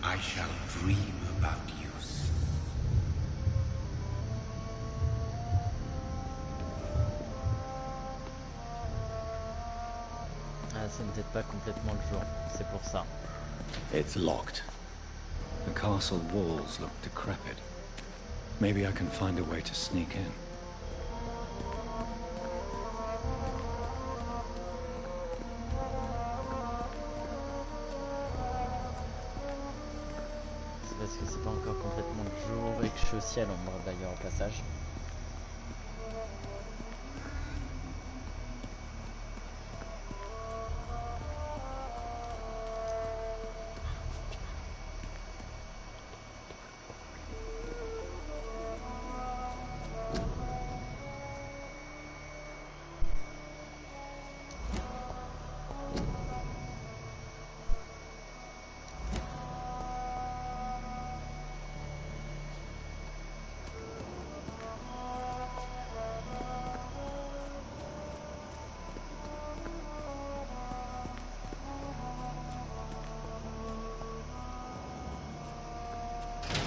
Speaker 5: I shall dream about you soon.
Speaker 1: Ah, c'est peut-être pas complètement le jour, c'est pour ça.
Speaker 2: It's locked. The castle walls look decrepit. Maybe I can find a way to sneak in.
Speaker 1: C'est parce que c'est pas encore complètement le jour et que je suis aussi à l'ombre d'ailleurs au passage.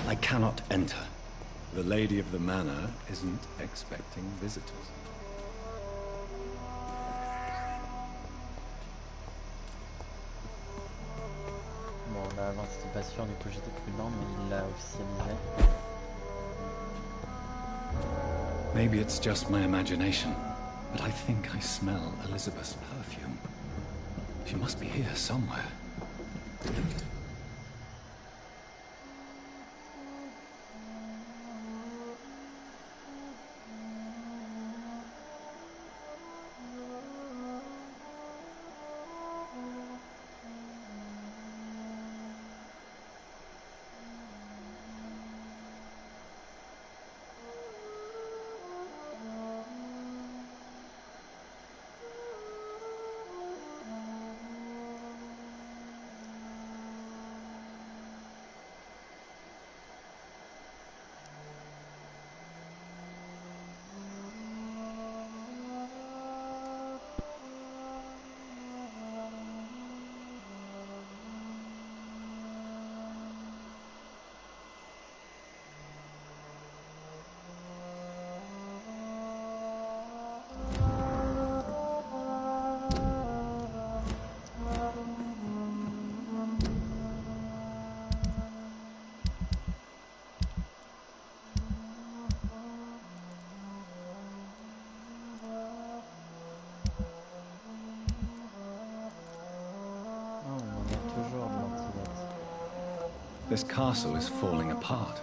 Speaker 2: I cannot enter. The lady of the manor isn't expecting visitors.
Speaker 1: Bon là avant c'était pas sûr, du coup j'étais prudent, mais il l'a officialisé.
Speaker 2: Maybe it's just my imagination, but I think I smell Elizabeth's perfume. She must be here somewhere. This castle is falling apart.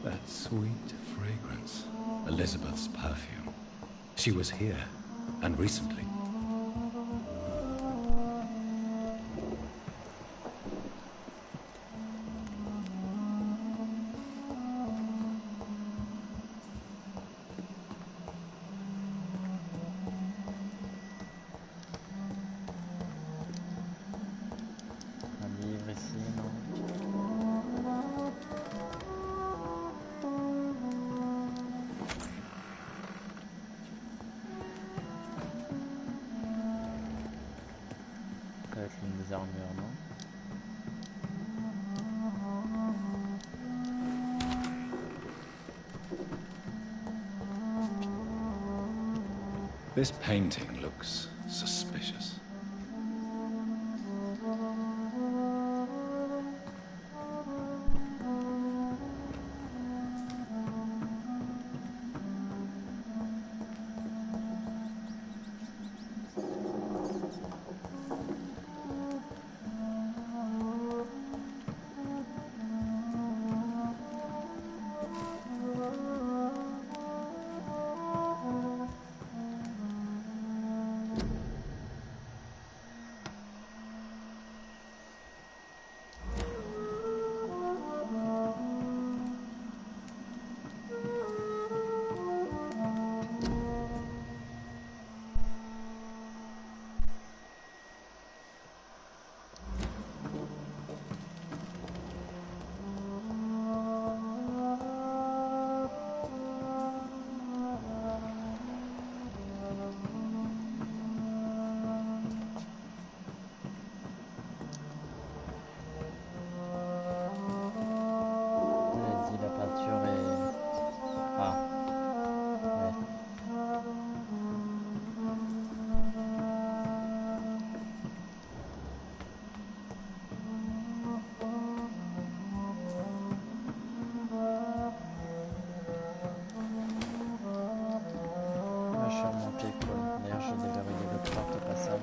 Speaker 2: That sweet fragrance. Elizabeth's perfume. She was here, and recently. This painting looks suspicious.
Speaker 1: suis remonté, cool. D'ailleurs, j'ai déverrouillé l'autre porte au passage.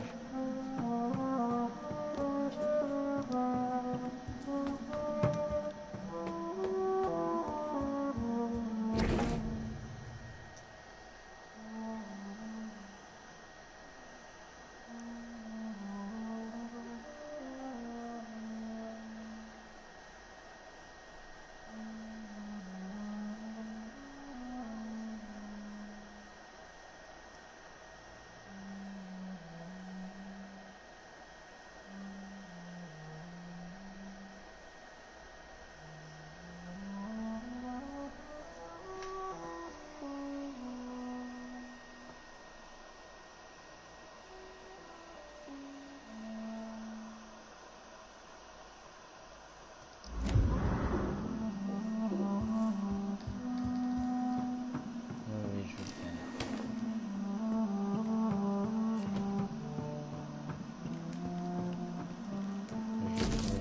Speaker 1: Oui, je le fais.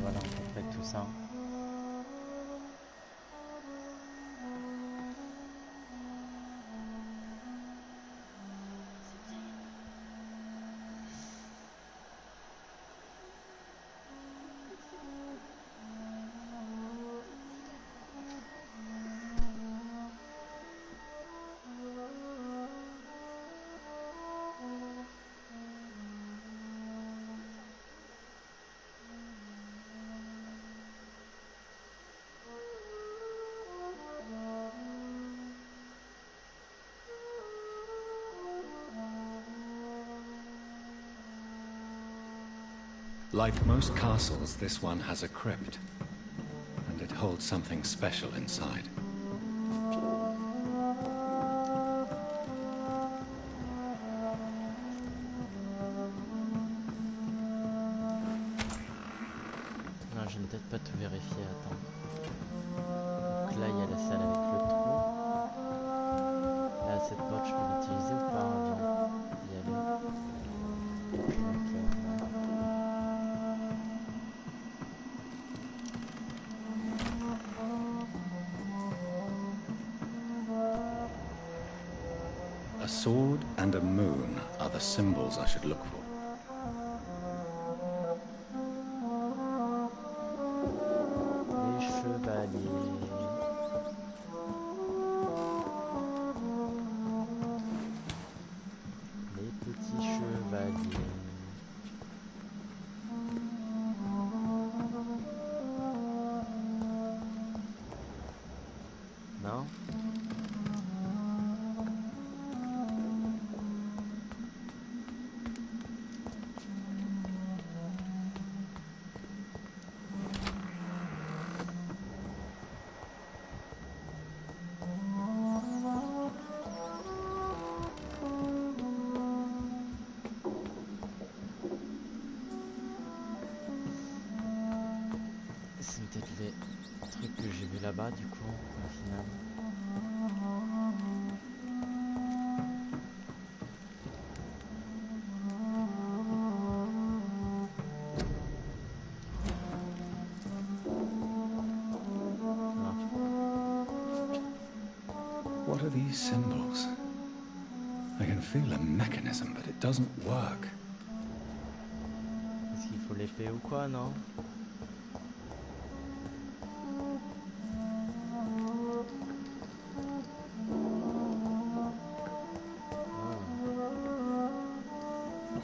Speaker 1: Voilà, on complète tout ça.
Speaker 2: Like most castles, this one has a crypt, and it holds something special inside.
Speaker 1: Non, je vais peut-être pas tout vérifier, attends. Donc là, il y a la salle avec le trou. Là, cette porte, je peux l'utiliser ou pas avant d'y aller? Ok, ouais.
Speaker 2: A sword and a moon are the symbols I should look for.
Speaker 1: Les chevaliers. Les petits chevaliers. Non? C'est peut-être les trucs que j'ai vus là-bas du coup, au final. Ah.
Speaker 2: What are these symbols? I can feel a mechanism, but it doesn't work.
Speaker 1: Est-ce qu'il faut l'épée ou quoi, non?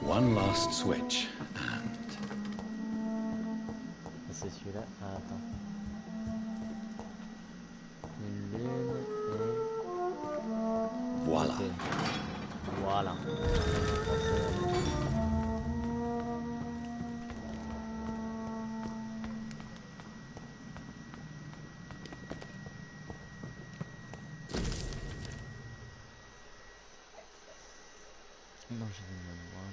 Speaker 2: One last switch, and...
Speaker 1: C'est celui-là. Ah, attends. Une lune et...
Speaker 2: voila.
Speaker 1: Ok. Voilà. Non, j'ai vu le noir,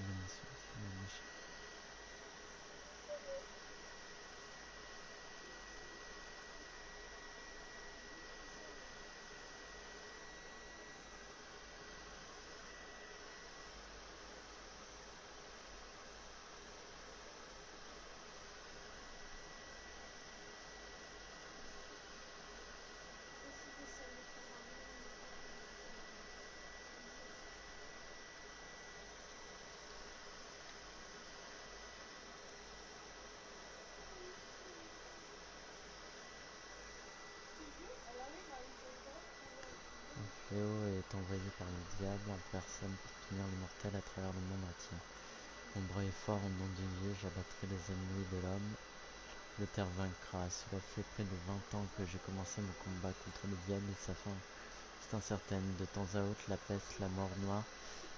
Speaker 1: fléau est envoyé par le diable en personne pour punir les mortels à travers le monde entier. Mon bras est fort au nom de Dieu, j'abattrai les ennemis de l'homme. Le terre vaincra. Cela fait près de 20 ans que j'ai commencé mon combat contre le diable et sa fin est incertaine. De temps à autre, la peste, la mort noire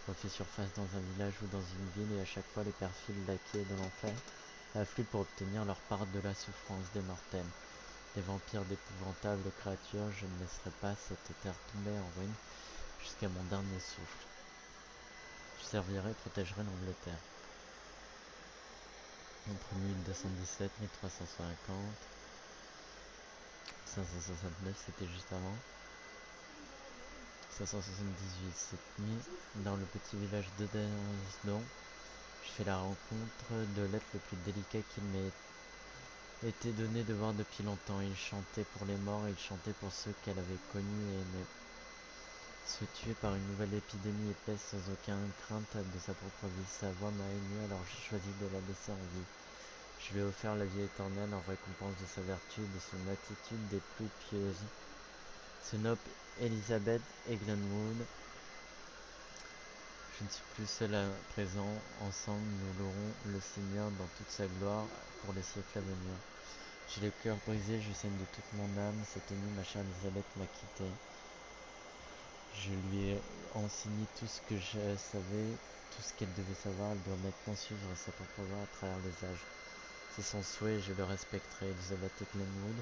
Speaker 1: refait surface dans un village ou dans une ville et à chaque fois les perfides laquais de l'enfer affluent pour obtenir leur part de la souffrance des mortels. Des vampires, d'épouvantables créatures, je ne laisserai pas cette terre tomber en ruine jusqu'à mon dernier souffle. Je servirai et protégerai l'Angleterre. Entre 1217 et 1350, 569 c'était juste avant, 578 cette nuit, dans le petit village de Densdon, je fais la rencontre de l'être le plus délicat qu'il m'ait été donné de voir depuis longtemps. Il chantait pour les morts et il chantait pour ceux qu'elle avait connus et aimés. Se tuer par une nouvelle épidémie épaisse sans aucune crainte de sa propre vie. Sa voix m'a ému, alors j'ai choisi de la laisser en vie. Je lui ai offert la vie éternelle en récompense de sa vertu et de son attitude des plus pieuses. Se nomme Elizabeth et Glenwood. Je ne suis plus seul à présent. Ensemble, nous louerons le Seigneur dans toute sa gloire pour les siècles à venir. J'ai le cœur brisé, je saigne de toute mon âme. Cette nuit, ma chère Elizabeth m'a quitté. Je lui ai enseigné tout ce que je savais, tout ce qu'elle devait savoir. Elle doit maintenant suivre sa propre voie à travers les âges. C'est son souhait et je le respecterai. Elizabeth et Glenwood.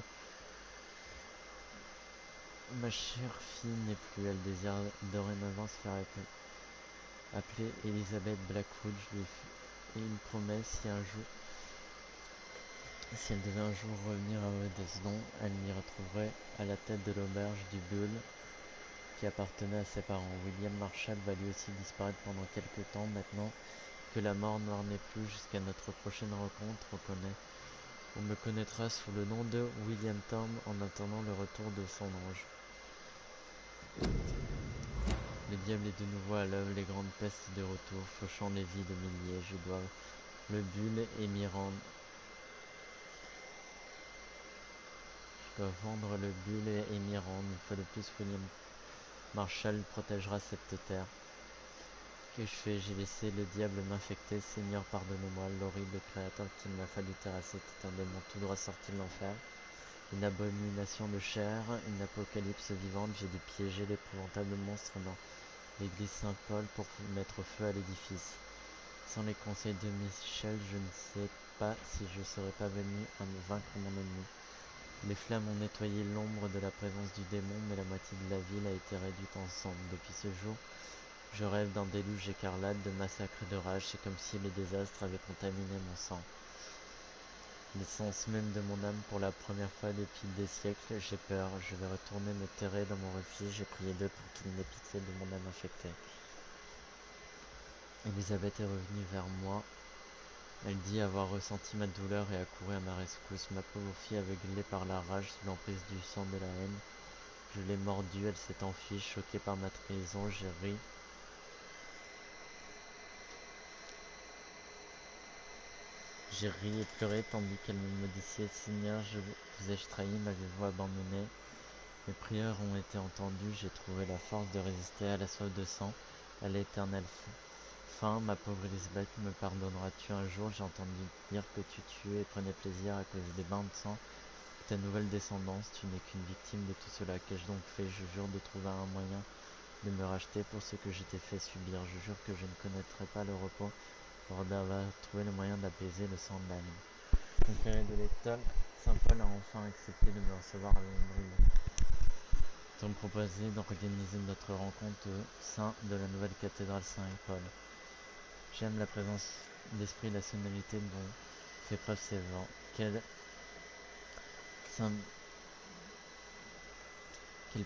Speaker 1: Ma chère fille n'est plus, elle désire dorénavant se faire appeler Elizabeth Blackwood. Je lui ai fait une promesse, si elle devait un jour revenir à Weddesdon, elle m'y retrouverait à la tête de l'auberge du Bull qui appartenait à ses parents. William Marshall va lui aussi disparaître pendant quelque temps maintenant que la mort noire n'est plus. Jusqu'à notre prochaine rencontre, on me connaîtra sous le nom de William Thorne en attendant le retour de son ange. Le diable est de nouveau à l'œuvre, les grandes pestes de retour, fauchant les vies de milliers. Je dois le Bull et m'y rendre. Je dois vendre le Bull et m'y rendre. Une fois de plus, William Marshall protégera cette terre. Que je fais? J'ai laissé le diable m'infecter. Seigneur, pardonne-moi. L'horrible créateur qu'il m'a fallu terrasser est un démon tout droit sorti de l'enfer. Une abomination de chair, une apocalypse vivante. J'ai dû piéger l'épouvantable monstre dans l'église Saint-Paul pour mettre feu à l'édifice. Sans les conseils de Michel, je ne sais pas si je serais pas venu à me vaincre mon ennemi. Les flammes ont nettoyé l'ombre de la présence du démon, mais la moitié de la ville a été réduite en cendres. Depuis ce jour, je rêve d'un déluge écarlate, de massacres et de rage. C'est comme si les désastres avaient contaminé mon sang. L'essence même de mon âme, pour la première fois depuis des siècles, j'ai peur. Je vais retourner me terrer dans mon refuge. J'ai prié d'eux pour qu'ils m'aient pitié de mon âme infectée. Elisabeth est revenue vers moi. Elle dit avoir ressenti ma douleur et a couru à ma rescousse. Ma pauvre fille, aveuglée par la rage sous l'emprise du sang de la haine. Je l'ai mordue, elle s'est enfuie, choquée par ma trahison. J'ai ri. J'ai ri et pleuré tandis qu'elle me maudissait. Seigneur, vous ai-je trahi, m'avez-vous abandonné? Mes prières ont été entendues, j'ai trouvé la force de résister à la soif de sang, à l'éternelle faim. Ma pauvre Elisabeth, me pardonneras-tu un jour? J'ai entendu dire que tu tuais et prenais plaisir à cause des bains de sang. Ta nouvelle descendance, tu n'es qu'une victime de tout cela. Qu'ai-je donc fait? Je jure de trouver un moyen de me racheter pour ce que j'ai fait subir. Je jure que je ne connaîtrai pas le repos avant d'avoir trouvé le moyen d'apaiser le sang de l'âme. Conféré de l'étoile, Saint Paul a enfin accepté de me recevoir à Londres. Nous avons proposé d'organiser notre rencontre au sein de la nouvelle cathédrale Saint-Paul. J'aime la présence d'esprit et la sonorité dont fait preuve ces vents. Quelle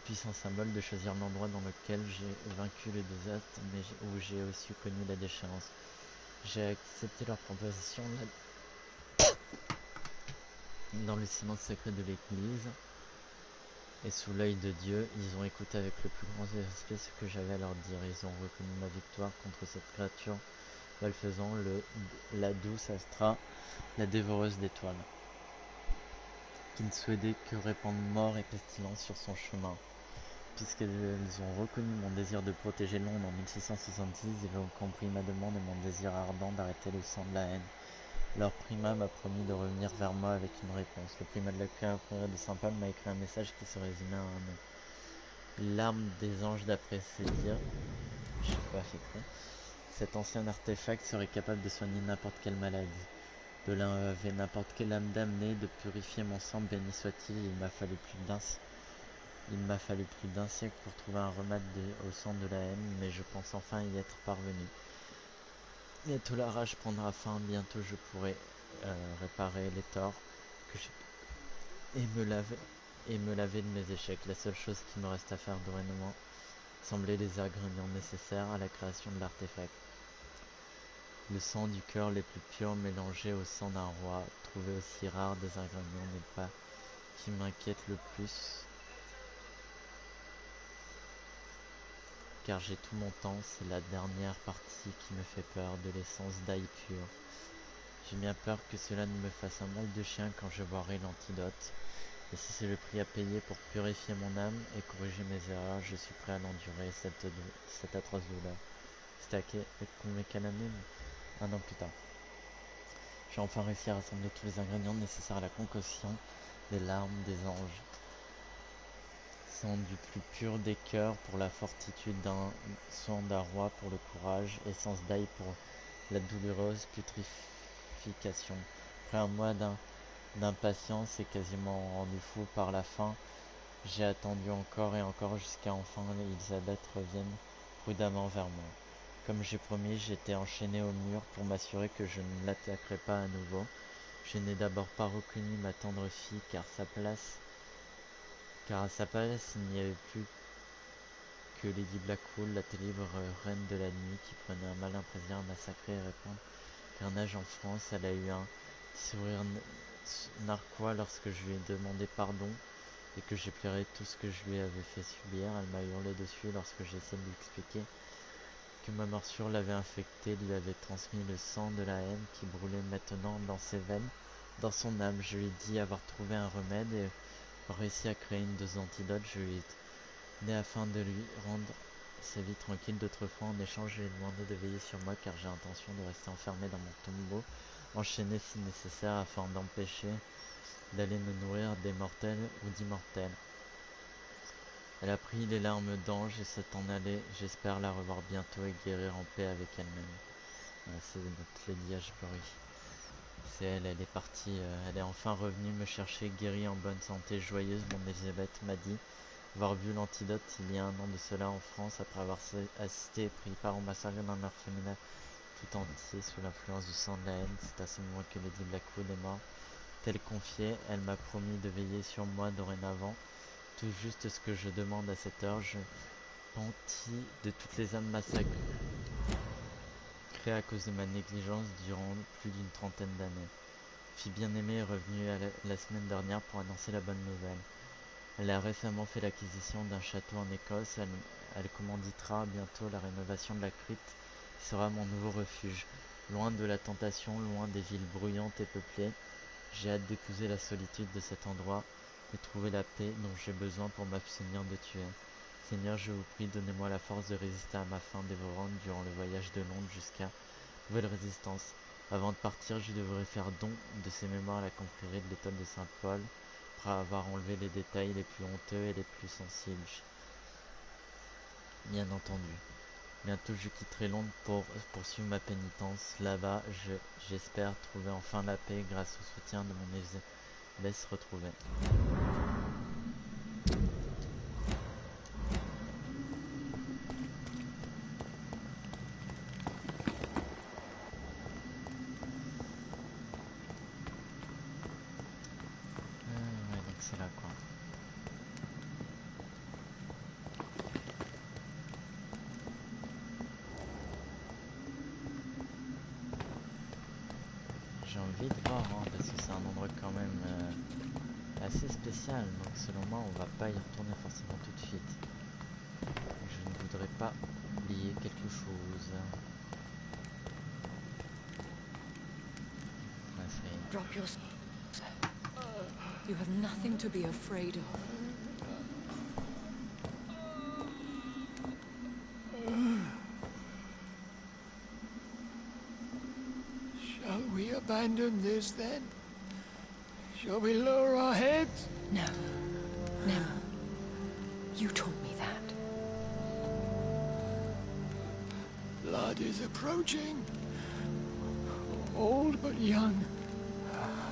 Speaker 1: puissant symbole de choisir l'endroit dans lequel j'ai vaincu le désastre, mais où j'ai aussi connu la déchéance. J'ai accepté leur proposition dans le silence sacré de l'église. Et sous l'œil de Dieu, ils ont écouté avec le plus grand respect ce que j'avais à leur dire. Ils ont reconnu ma victoire contre cette créature malfaisant, la douce Astra, la dévoreuse d'étoiles, qui ne souhaitait que répandre mort et pestilence sur son chemin. puisqu'elles ont reconnu mon désir de protéger Londres en 1666, elles ont compris ma demande et mon désir ardent d'arrêter le sang de la haine. Leur primat m'a promis de revenir vers moi avec une réponse. Le primat de la confrérie de Saint-Paul m'a écrit un message qui se résumait à un mot. L'arme des anges d'après ses dires. Je sais pas écrit. Cet ancien artefact serait capable de soigner n'importe quelle maladie. De laver n'importe quelle âme damnée, de purifier mon sang, béni soit-il. Il m'a fallu plus d'un siècle pour trouver un remède au sang de la haine, mais je pense enfin y être parvenu. Bientôt la rage prendra fin, bientôt je pourrai réparer les torts que j'ai et me laver de mes échecs. La seule chose qui me reste à faire dorénavant semblait les ingrédients nécessaires à la création de l'artefact. Le sang du cœur les plus purs mélangé au sang d'un roi, trouver aussi rare des ingrédients n'est pas qui m'inquiète le plus, car j'ai tout mon temps, c'est la dernière partie qui me fait peur, de l'essence d'ail pur. J'ai bien peur que cela ne me fasse un mal de chien quand je boirai l'antidote, et si c'est le prix à payer pour purifier mon âme et corriger mes erreurs, je suis prêt à l'endurer, cette atroce douleur. C'était mes canamines 1 an plus tard. J'ai enfin réussi à rassembler tous les ingrédients nécessaires à la concoction des larmes des anges. Sang du plus pur des cœurs pour la fortitude sang d'un roi pour le courage, essence d'ail pour la douloureuse putréfaction. Après un mois d'impatience et quasiment rendu fou par la faim, j'ai attendu encore et encore jusqu'à enfin Elisabeth revienne prudemment vers moi. Comme j'ai promis, j'étais enchaîné au mur pour m'assurer que je ne l'attaquerais pas à nouveau. Je n'ai d'abord pas reconnu ma tendre fille, car à sa place, il n'y avait plus que Lady Blackwood, la terrible reine de la nuit, qui prenait un malin plaisir à massacrer et répandre carnage en France. Elle a eu un petit sourire narquois lorsque je lui ai demandé pardon et que j'ai pleuré tout ce que je lui avais fait subir. Elle m'a hurlé dessus lorsque j'ai essayé de lui expliquer que ma morsure l'avait infecté, lui avait transmis le sang de la haine qui brûlait maintenant dans ses veines, dans son âme. Je lui ai dit avoir trouvé un remède et réussi à créer une dose d'antidote. Je lui ai né afin de lui rendre sa vie tranquille. D'autres fois, en échange, je lui ai demandé de veiller sur moi car j'ai intention de rester enfermé dans mon tombeau, enchaîné si nécessaire afin d'empêcher d'aller me nourrir des mortels ou d'immortels. Elle a pris les larmes d'ange et s'est en allée. J'espère la revoir bientôt et guérir en paix avec elle-même. C'est notre Lady Ashbury. C'est elle est partie, elle est enfin revenue me chercher, guérie, en bonne santé, joyeuse. Mon Elisabeth m'a dit avoir vu l'antidote il y a 1 an de cela en France, après avoir assisté et pris part au massacre d'un orphelinat tout entier sous l'influence du sang de la haine. C'est à ce moment que Lady Blackwood est morte. Telle confiée, elle m'a promis de veiller sur moi dorénavant. Tout juste ce que je demande à cette heure. Je pentis de toutes les âmes massacrées à cause de ma négligence durant plus d'une trentaine d'années. Fille bien-aimée est revenue la semaine dernière pour annoncer la bonne nouvelle. Elle a récemment fait l'acquisition d'un château en Écosse. Elle commanditera bientôt la rénovation de la crypte qui sera mon nouveau refuge. Loin de la tentation, loin des villes bruyantes et peuplées, j'ai hâte d'épouser la solitude de cet endroit et trouver la paix dont j'ai besoin pour m'abstenir de tuer. Seigneur, je vous prie, donnez-moi la force de résister à ma faim dévorante durant le voyage de Londres jusqu'à nouvelle résistance. Avant de partir, je devrais faire don de ces mémoires à la confrérie de l'étoile de Saint-Paul, après avoir enlevé les détails les plus honteux et les plus sensibles. Bien entendu. Bientôt je quitterai Londres pour poursuivre ma pénitence. Là-bas, j'espère trouver enfin la paix grâce au soutien de mon Elisabeth retrouvée. Ouais, donc c'est là quoi. J'ai envie de voir, hein, parce que c'est un endroit quand même assez spécial, donc selon moi on va pas y retourner forcément tout de suite. Je ne voudrais pas oublier quelque chose. Ouais, ça y est.
Speaker 6: Drop your... You have nothing to be afraid of.
Speaker 9: abandon this then? Shall we lower our heads?
Speaker 7: No. Never. You taught me that.
Speaker 9: Blood is approaching. Old but young.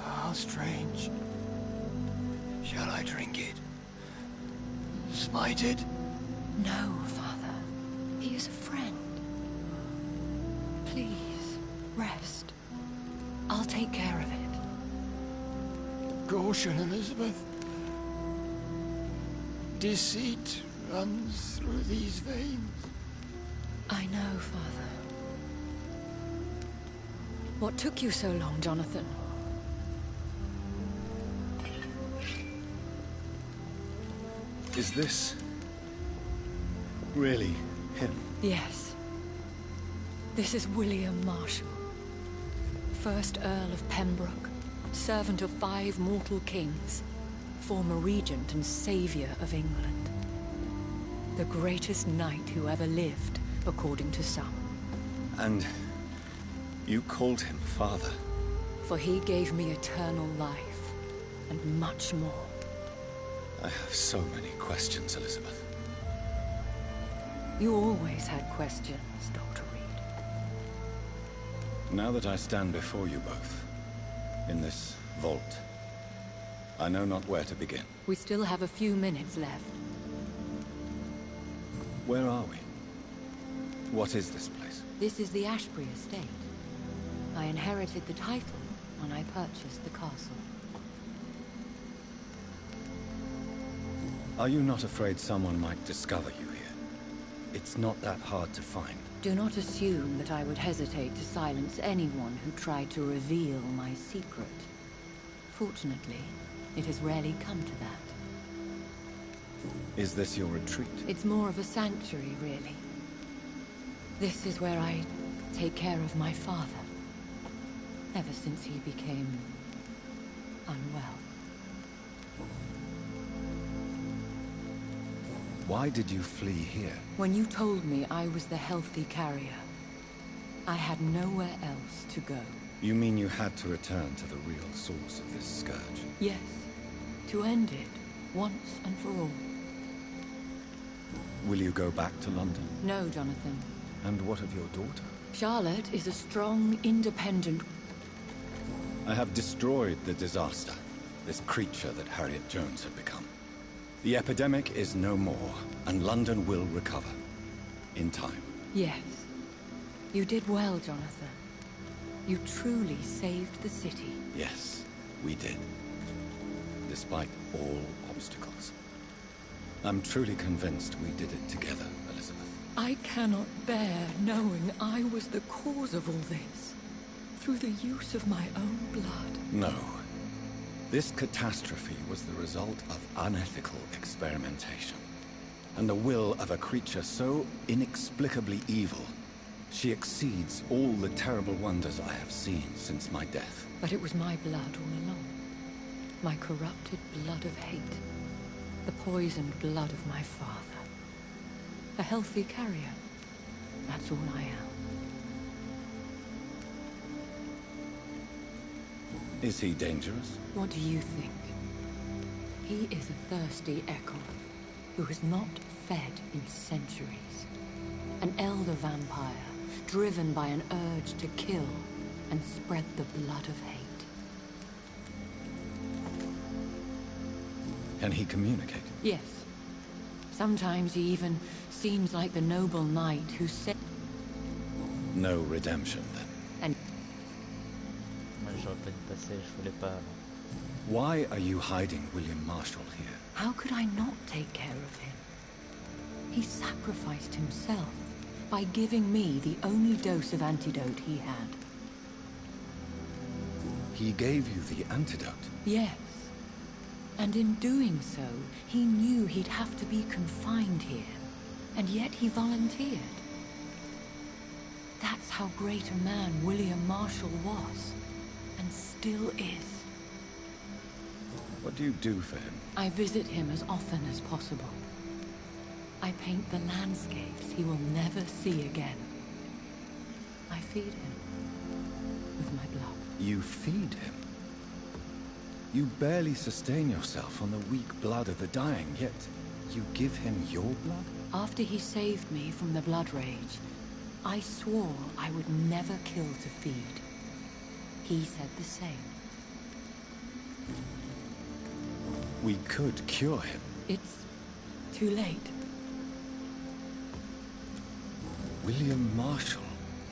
Speaker 9: How strange. Shall I drink it? Smite it?
Speaker 7: No, Father. He is a friend. Please, rest. I'll take care of it.
Speaker 9: Caution, Elizabeth. Deceit runs through these veins.
Speaker 7: I know, Father. What took you so long, Jonathan?
Speaker 2: Is this really him?
Speaker 7: Yes. This is William Marshall, 1st Earl of Pembroke, servant of 5 mortal kings, former regent and savior of England. The greatest knight who ever lived, according to some.
Speaker 2: And you called him father?
Speaker 7: For he gave me eternal life, and much more.
Speaker 2: I have so many questions, Elizabeth.
Speaker 7: You always had questions, Dr. Reed.
Speaker 2: Now that I stand before you both, in this vault, I know not where to begin.
Speaker 7: We still have a few minutes left.
Speaker 2: Where are we? What is this place?
Speaker 7: This is the Ashbury estate. I inherited the title when I purchased the castle.
Speaker 2: Are you not afraid someone might discover you here? It's not that hard to find.
Speaker 7: Do not assume that I would hesitate to silence anyone who tried to reveal my secret. Fortunately, it has rarely come to that.
Speaker 2: Is this your retreat?
Speaker 7: It's more of a sanctuary, really. This is where I take care of my father, ever since he became unwell.
Speaker 2: Why did you flee here?
Speaker 7: When you told me I was the healthy carrier, I had nowhere else to go.
Speaker 2: You mean you had to return to the real source of this scourge?
Speaker 7: Yes, to end it, once and for all.
Speaker 2: Will you go back to London?
Speaker 7: No, Jonathan.
Speaker 2: And what of your daughter?
Speaker 7: Charlotte is a strong, independent...
Speaker 2: I have destroyed the disaster, this creature that Harriet Jones had become. The epidemic is no more, and London will recover. In time.
Speaker 7: Yes. You did well, Jonathan. You truly saved the city.
Speaker 2: Yes, we did. Despite all obstacles. I'm truly convinced we did it together, Elizabeth.
Speaker 7: I cannot bear knowing I was the cause of all this. Through the use of my own blood.
Speaker 2: No. This catastrophe was the result of unethical experimentation. And the will of a creature so inexplicably evil, she exceeds all the terrible wonders I have seen since my death.
Speaker 7: But it was my blood all along. My corrupted blood of hate. The poisoned blood of my father. A healthy carrier. That's all I am.
Speaker 2: Is he dangerous?
Speaker 7: What do you think? He is a thirsty echo who has not fed in centuries. An elder vampire, driven by an urge to kill and spread the blood of hate.
Speaker 2: Can he communicate?
Speaker 7: Yes. Sometimes he even seems like the noble knight who said...
Speaker 2: No redemption, then.
Speaker 7: And...
Speaker 1: Moi j'aurais pas dû passer, je voulais pas avant.
Speaker 2: Why are you hiding William Marshall here?
Speaker 7: How could I not take care of him? He sacrificed himself by giving me the only dose of antidote he had.
Speaker 2: He gave you the antidote?
Speaker 7: Yes. And in doing so, he knew he'd have to be confined here. And yet he volunteered. That's how great a man William Marshall was. And still is.
Speaker 2: What do you do for him?
Speaker 7: I visit him as often as possible. I paint the landscapes he will never see again. I feed him with my blood.
Speaker 2: You feed him. You barely sustain yourself on the weak blood of the dying, yet you give him your blood?
Speaker 7: After he saved me from the blood rage, I swore I would never kill to feed. He said the same.
Speaker 2: We could cure him.
Speaker 7: It's too late.
Speaker 2: William Marshall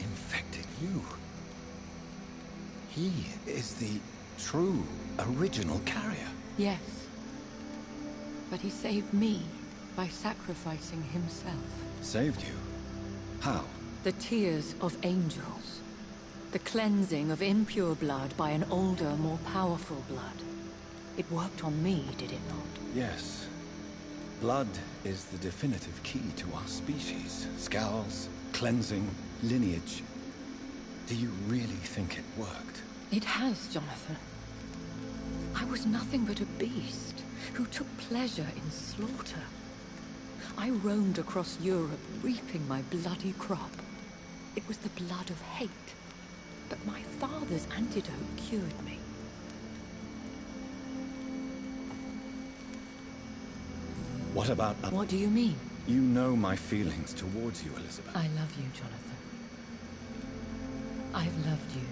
Speaker 2: infected you. He is the true, original carrier.
Speaker 7: Yes. But he saved me by sacrificing himself.
Speaker 2: Saved you? How?
Speaker 7: The tears of angels. The cleansing of impure blood by an older, more powerful blood. It worked on me, did it not?
Speaker 2: Yes. Blood is the definitive key to our species. Scowls, cleansing, lineage. Do you really think it worked?
Speaker 7: It has, Jonathan. I was nothing but a beast who took pleasure in slaughter. I roamed across Europe, reaping my bloody crop. It was the blood of hate. But my father's antidote cured me.
Speaker 2: What about...
Speaker 7: What do you mean?
Speaker 2: You know my feelings towards you, Elizabeth.
Speaker 7: I love you, Jonathan. I've loved you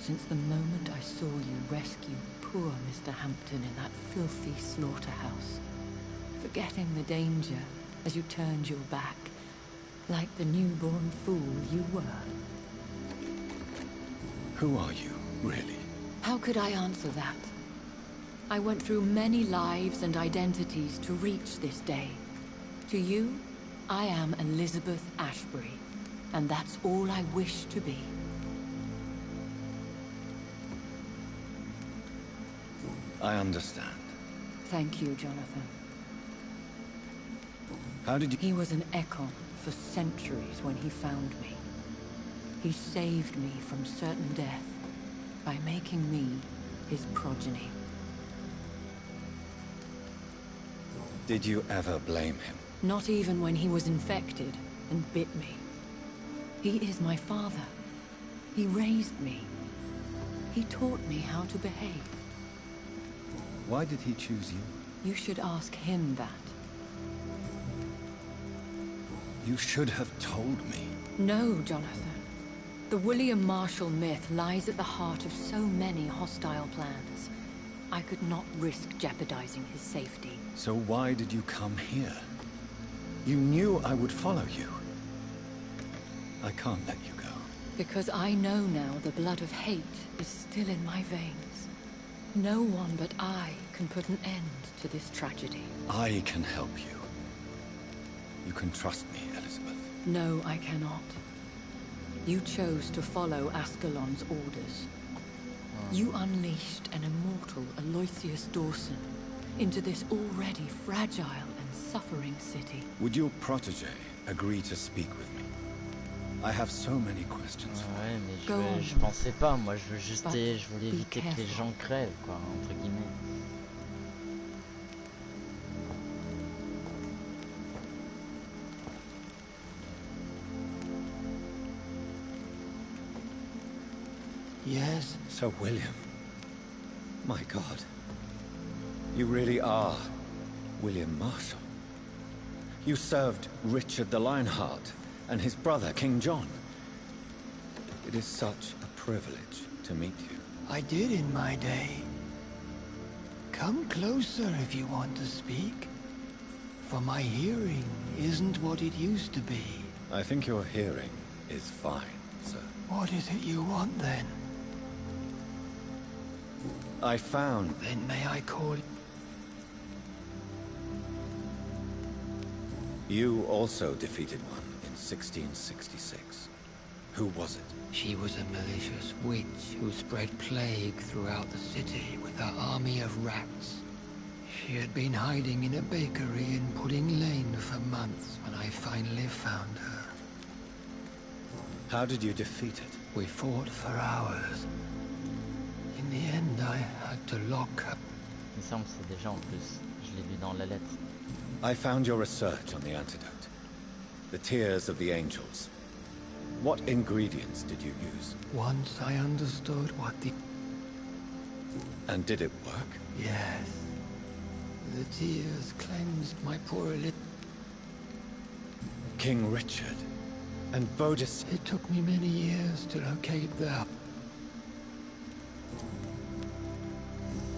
Speaker 7: since the moment I saw you rescue poor Mr. Hampton in that filthy slaughterhouse, forgetting the danger as you turned your back, like the newborn fool you were.
Speaker 2: Who are you, really?
Speaker 7: How could I answer that? I went through many lives and identities to reach this day. To you, I am Elizabeth Ashbury, and that's all I wish to be.
Speaker 2: I understand.
Speaker 7: Thank you, Jonathan.
Speaker 2: How did you...
Speaker 7: He was an Ekon for centuries when he found me. He saved me from certain death by making me his progeny.
Speaker 2: Did you ever blame him?
Speaker 7: Not even when he was infected and bit me. He is my father. He raised me. He taught me how to behave.
Speaker 2: Why did he choose you?
Speaker 7: You should ask him that.
Speaker 2: You should have told me.
Speaker 7: No, Jonathan. The William Marshall myth lies at the heart of so many hostile plans. I could not risk jeopardizing his safety.
Speaker 2: So why did you come here? You knew I would follow you. I can't let you go.
Speaker 7: Because I know now the blood of hate is still in my veins. No one but I can put an end to this tragedy.
Speaker 2: I can help you. You can trust me, Elizabeth.
Speaker 7: No, I cannot. You chose to follow Ascalon's orders. You unleashed an immortal Aloysius Dawson into this already fragile and suffering city.
Speaker 2: Would your protégé agree to speak with me? I have so many questions for
Speaker 1: Ouais,
Speaker 2: you.
Speaker 1: mais je pensais pas, moi je veux juste, je voulais éviter que les gens crèvent, quoi, entre guillemets.
Speaker 9: Yes?
Speaker 2: So, William, my God, you really are William Marshall. You served Richard the Lionheart and his brother, King John. It is such a privilege to meet you.
Speaker 9: I did in my day. Come closer if you want to speak. For my hearing isn't what it used to be.
Speaker 2: I think your hearing is fine, sir.
Speaker 9: What is it you want then?
Speaker 2: I found...
Speaker 9: Then may I call it?
Speaker 2: You also defeated one in 1666. Who was it?
Speaker 9: She was a malicious witch who spread plague throughout the city with her army of rats. She had been hiding in a bakery in Pudding Lane for months when I finally found her.
Speaker 2: How did you defeat it?
Speaker 9: We fought for hours. In the end, I had to lock her.
Speaker 1: Il me semble que c'est déjà en plus. Je l'ai lu dans la lettre.
Speaker 2: I found your research on the antidote. The tears of the angels. What ingredients did you use?
Speaker 9: Once I understood what the...
Speaker 2: And did it work?
Speaker 9: Yes. The tears cleansed my poor little...
Speaker 2: King Richard and Bodis...
Speaker 9: It took me many years to locate the...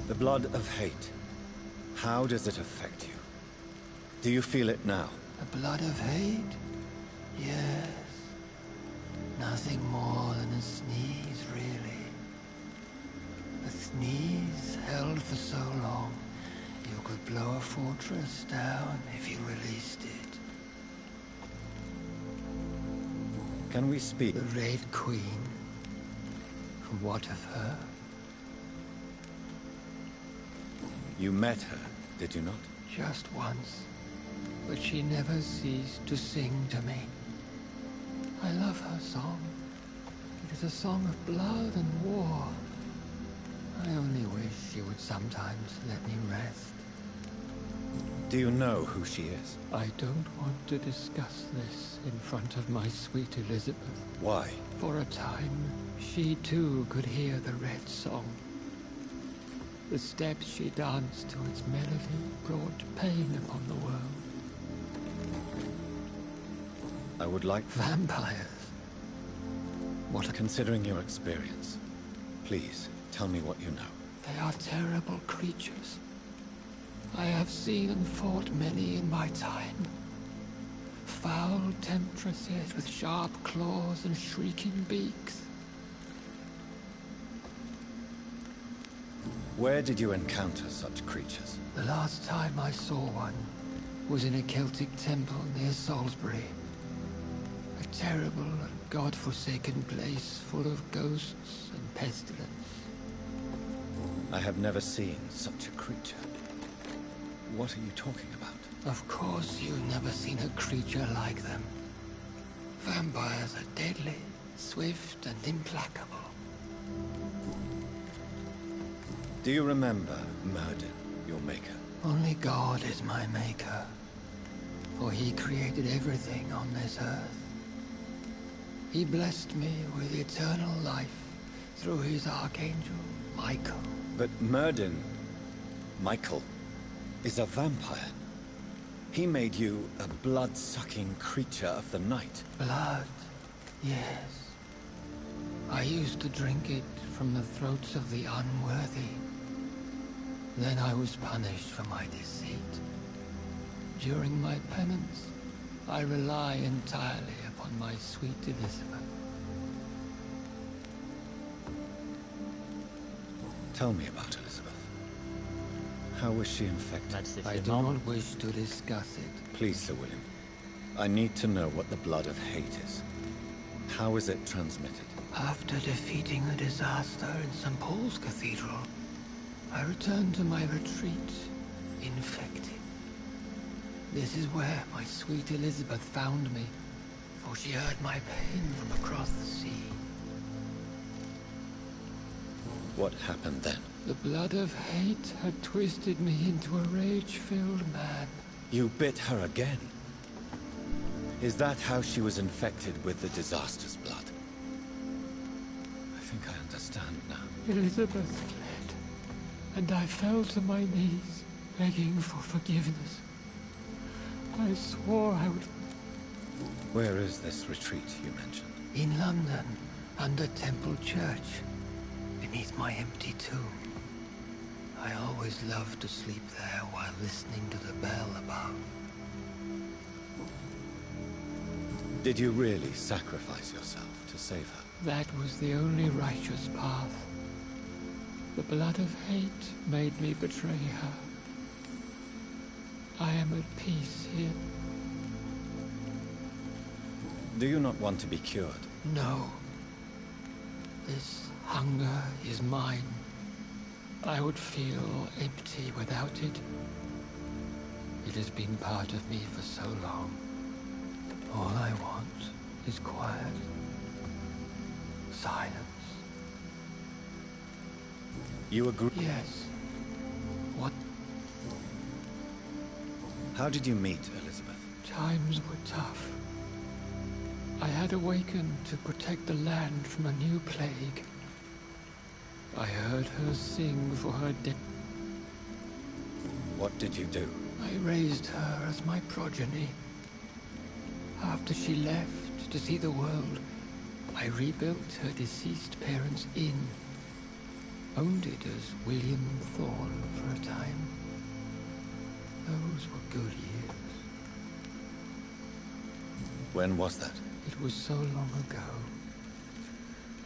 Speaker 2: The blood of hate. How does it affect you? Do you feel it now?
Speaker 9: The blood of hate? Yes. Nothing more than a sneeze, really. A sneeze held for so long, you could blow a fortress down if you released it.
Speaker 2: Can we speak?
Speaker 9: The Red Queen? What of her?
Speaker 2: You met her, did you not?
Speaker 9: Just once. But she never ceased to sing to me. I love her song. It is a song of blood and war. I only wish she would sometimes let me rest.
Speaker 2: Do you know who she is?
Speaker 9: I don't want to discuss this in front of my sweet Elizabeth.
Speaker 2: Why?
Speaker 9: For a time, she too could hear the Red Song. The steps she danced to its melody brought pain upon the world.
Speaker 2: I would like...
Speaker 9: Vampires? What?
Speaker 2: Considering your experience, please tell me what you know.
Speaker 9: They are terrible creatures. I have seen and fought many in my time. Foul temptresses with sharp claws and shrieking beaks.
Speaker 2: Where did you encounter such creatures?
Speaker 9: The last time I saw one was in a Celtic temple near Salisbury. A terrible and god-forsaken place full of ghosts and pestilence.
Speaker 2: I have never seen such a creature. What are you talking about?
Speaker 9: Of course you've never seen a creature like them. Vampires are deadly, swift and implacable.
Speaker 2: Do you remember Murden, your maker?
Speaker 9: Only God is my maker, for he created everything on this earth. He blessed me with eternal life through his archangel, Michael.
Speaker 2: But Murden, Michael, is a vampire. He made you a blood-sucking creature of the night.
Speaker 9: Blood, yes. I used to drink it from the throats of the unworthy. Then I was punished for my deceit. During my penance, I rely entirely upon my sweet Elizabeth.
Speaker 2: Tell me about Elizabeth. How was she infected?
Speaker 9: I do not wish to discuss it.
Speaker 2: Please, Sir William. I need to know what the blood of hate is. How is it transmitted?
Speaker 9: After defeating a disaster in St. Paul's Cathedral, I returned to my retreat, infected. This is where my sweet Elizabeth found me, for she heard my pain from across the sea.
Speaker 2: What happened then?
Speaker 9: The blood of hate had twisted me into a rage-filled man.
Speaker 2: You bit her again? Is that how she was infected with the disaster's blood? I think I understand now.
Speaker 9: Elizabeth fled, and I fell to my knees, begging for forgiveness. I swore I would...
Speaker 2: Where is this retreat you mentioned?
Speaker 9: In London, under Temple Church, beneath my empty tomb. I always loved to sleep there while listening to the bell above.
Speaker 2: Did you really sacrifice yourself to save her?
Speaker 9: That was the only righteous path. The blood of hate made me betray her. I am at peace here.
Speaker 2: Do you not want to be cured?
Speaker 9: No. This hunger is mine. I would feel empty without it. It has been part of me for so long. All I want is quiet. Silence.
Speaker 2: You agree?
Speaker 9: Yes. What?
Speaker 2: How did you meet Elizabeth?
Speaker 9: Times were tough. I had awakened to protect the land from a new plague. I heard her sing for her dead.
Speaker 2: What did you do?
Speaker 9: I raised her as my progeny. After she left to see the world, I rebuilt her deceased parents' inn. Owned it as William Thorne for a time. Those were good years.
Speaker 2: When was that?
Speaker 9: It was so long ago.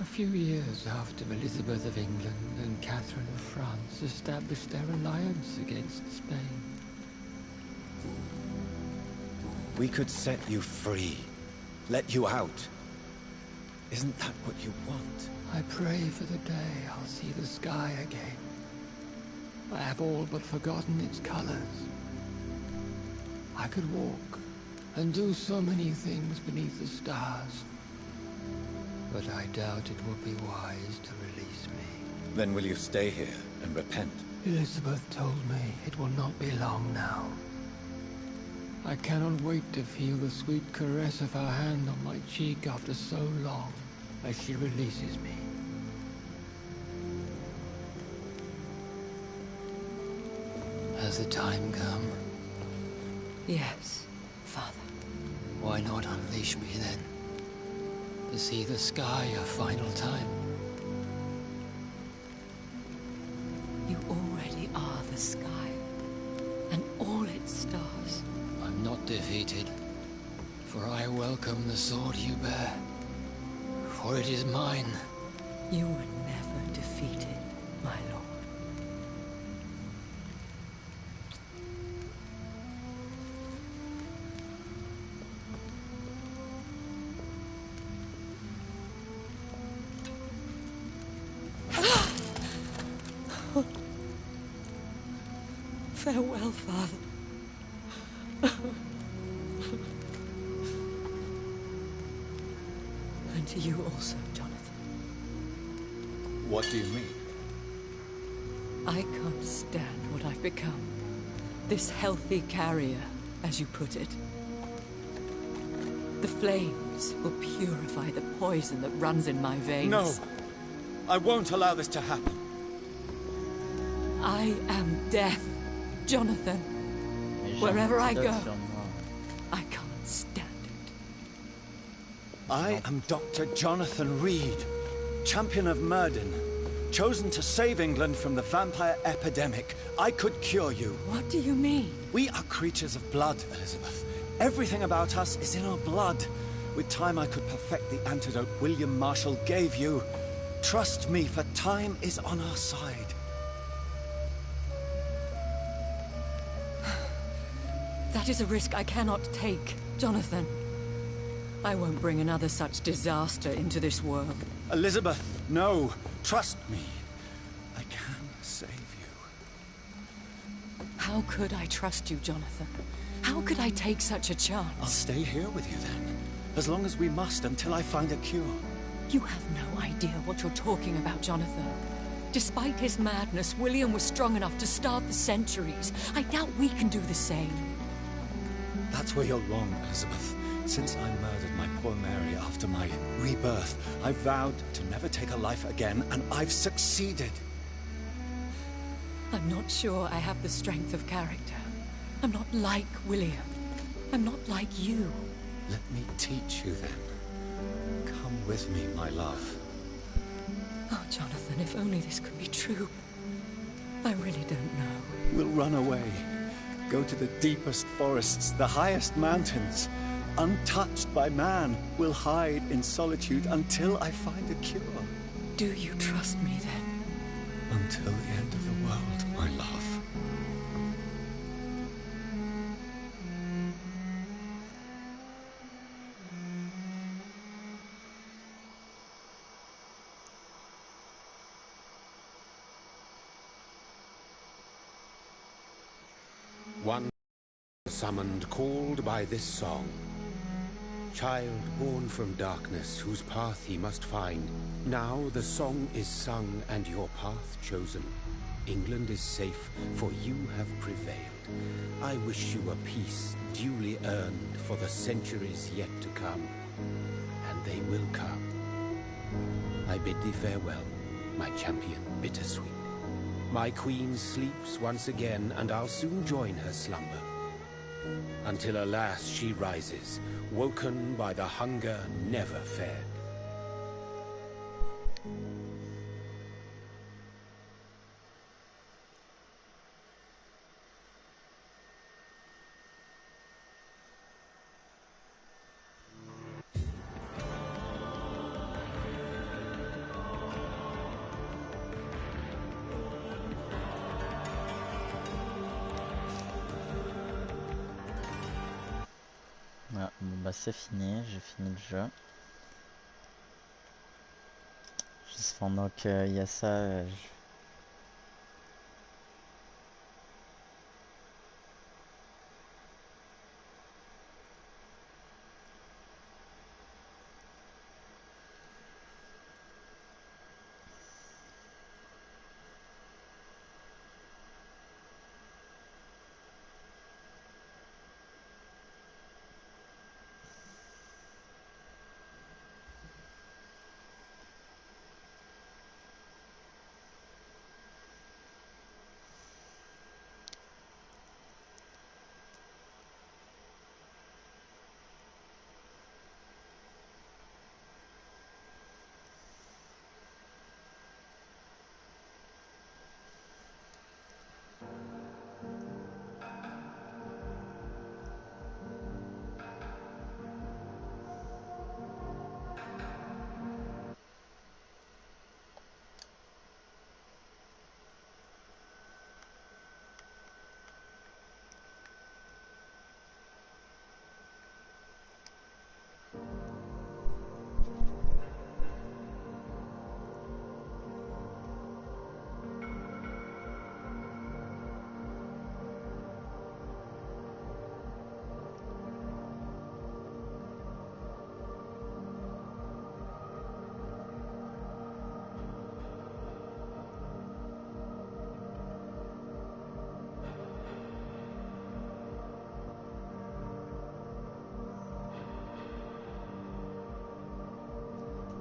Speaker 9: A few years after Elizabeth of England and Catherine of France established their alliance against Spain.
Speaker 2: We could set you free. Let you out. Isn't that what you want?
Speaker 9: I pray for the day I'll see the sky again. I have all but forgotten its colors. I could walk and do so many things beneath the stars. But I doubt it would be wise to release me.
Speaker 2: Then will you stay here and repent?
Speaker 9: Elizabeth told me it will not be long now. I cannot wait to feel the sweet caress of her hand on my cheek after so long as she releases me. Has the time come?
Speaker 7: Yes, Father.
Speaker 9: Why not unleash me then? To see the sky a final time.
Speaker 7: You already are the sky, and all its stars.
Speaker 9: I'm not defeated, for I welcome the sword you bear, for it is mine.
Speaker 7: You were never defeated, my lord. Farewell, Father. And to you also, Jonathan.
Speaker 2: What do you mean?
Speaker 7: I can't stand what I've become. This healthy carrier, as you put it. The flames will purify the poison that runs in my veins.
Speaker 2: No! I won't allow this to happen.
Speaker 7: I am death, Jonathan.
Speaker 1: Mais
Speaker 7: Wherever I
Speaker 1: j'en ai
Speaker 7: go,
Speaker 1: d'autres sur moi.
Speaker 7: I can't stand it.
Speaker 2: I am Dr. Jonathan Reed, champion of Myrddin, chosen to save England from the vampire epidemic. I could cure you.
Speaker 7: What do you mean?
Speaker 2: We are creatures of blood, Elizabeth. Everything about us is in our blood. With time, I could perfect the antidote William Marshall gave you. Trust me, for time is on our side.
Speaker 7: That is a risk I cannot take, Jonathan. I won't bring another such disaster into this world.
Speaker 2: Elizabeth, no. Trust me. I can save you.
Speaker 7: How could I trust you, Jonathan? How could I take such a chance?
Speaker 2: I'll stay here with you then. As long as we must, until I find a cure.
Speaker 7: You have no idea what you're talking about, Jonathan. Despite his madness, William was strong enough to start the centuries. I doubt we can do the same.
Speaker 2: That's where you're wrong, Elizabeth. Since I murdered my poor Mary after my rebirth, I vowed to never take a life again, and I've succeeded.
Speaker 7: I'm not sure I have the strength of character. I'm not like William. I'm not like you.
Speaker 2: Let me teach you then. Come with me, my love.
Speaker 7: Oh, Jonathan, if only this could be true. I really don't know.
Speaker 2: We'll run away. Go to the deepest forests, the highest mountains. Untouched by man, we'll hide in solitude until I find a cure.
Speaker 7: Do you trust me then?
Speaker 2: Until the end of the world, my love.
Speaker 5: One summoned, called by this song. Child born from darkness, whose path he must find. Now the song is sung and your path chosen. England is safe, for you have prevailed. I wish you a peace duly earned for the centuries yet to come. And they will come. I bid thee farewell, my champion bittersweet. My queen sleeps once again, and I'll soon join her slumber. Until alas she rises, woken by the hunger never fed.
Speaker 1: Ah, bon bah c'est fini, j'ai fini le jeu. Juste pendant qu'il y a ça,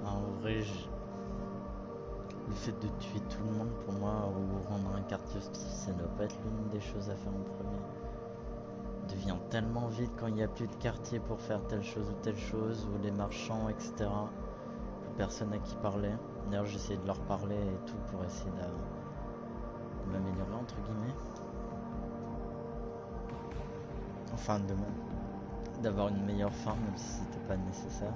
Speaker 1: en vrai, le fait de tuer tout le monde pour moi ou rendre un quartier hostile, ça ne doit pas être l'une des choses à faire en premier. Il devient tellement vite quand il n'y a plus de quartier pour faire telle chose, ou les marchands, etc. Plus personne à qui parler. D'ailleurs, j'essaie de leur parler et tout pour essayer de m'améliorer, entre guillemets. Enfin, d'avoir une meilleure fin, même si c'était pas nécessaire.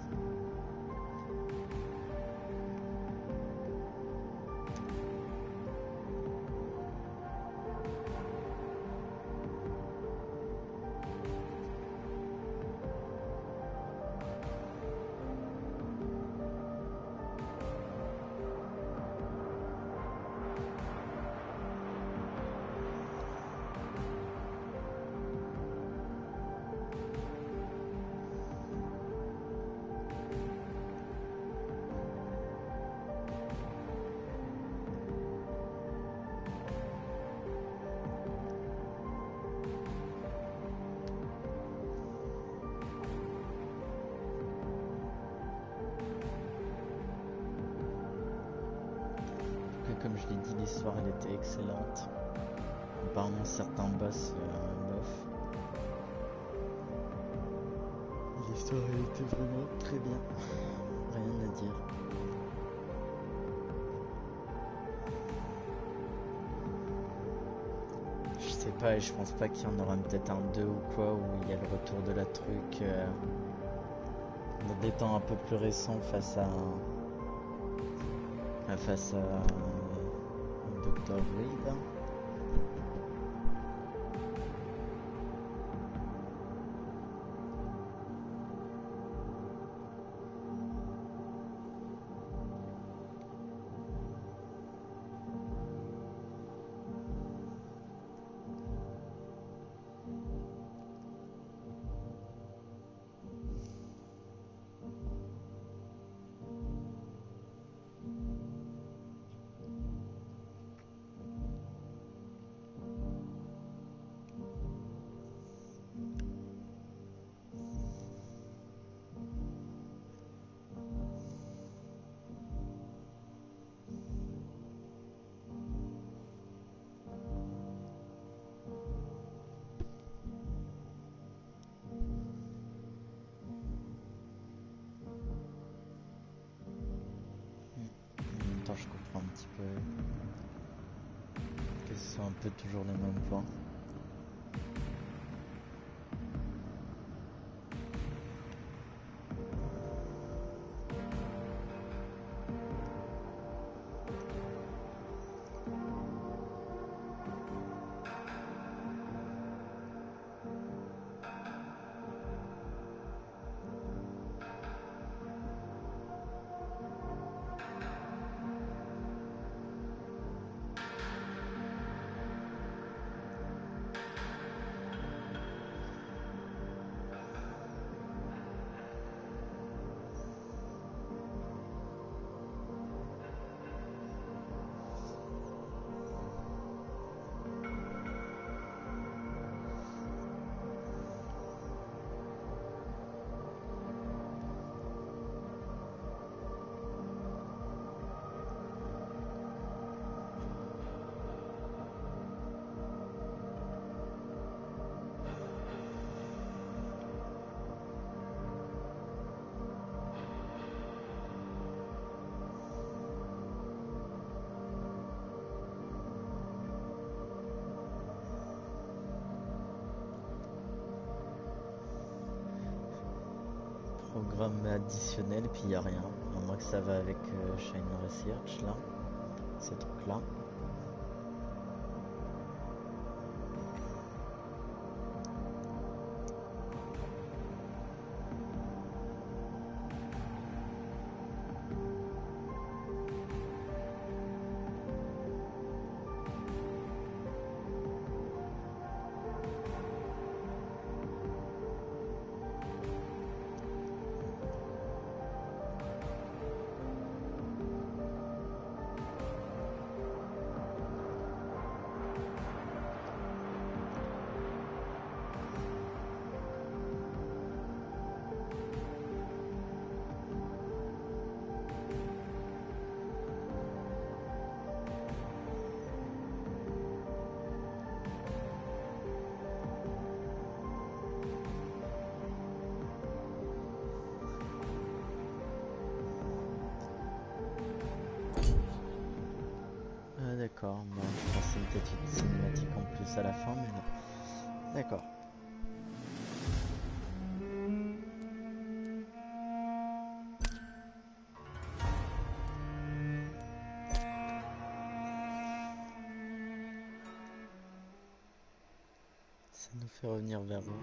Speaker 1: Comme je l'ai dit, l'histoire elle était excellente. Apparemment certains boss bof. L'histoire elle était vraiment très bien. Rien à dire. Je sais pas, et je pense pas qu'il y en aura peut-être un 2 ou quoi, où il y a le retour de la truc dans des temps un peu plus récents face à Dr. Reed. petit peu. Que ce soit un peu toujours les mêmes points. Programme additionnel, puis il n'y a rien. À moins que ça va avec Shine Research là, ces trucs là. D'accord, bon, je pensais peut-être une cinématique en plus à la fin, mais non. D'accord. Ça nous fait revenir vers vous.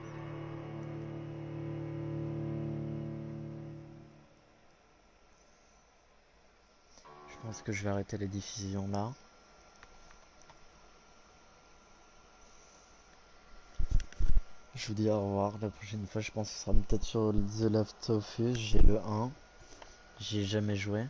Speaker 1: Je pense que je vais arrêter les diffusions là. Je vous dis au revoir, la prochaine fois je pense que ce sera peut-être sur The Last of Us, j'ai le 1, j'y ai jamais joué.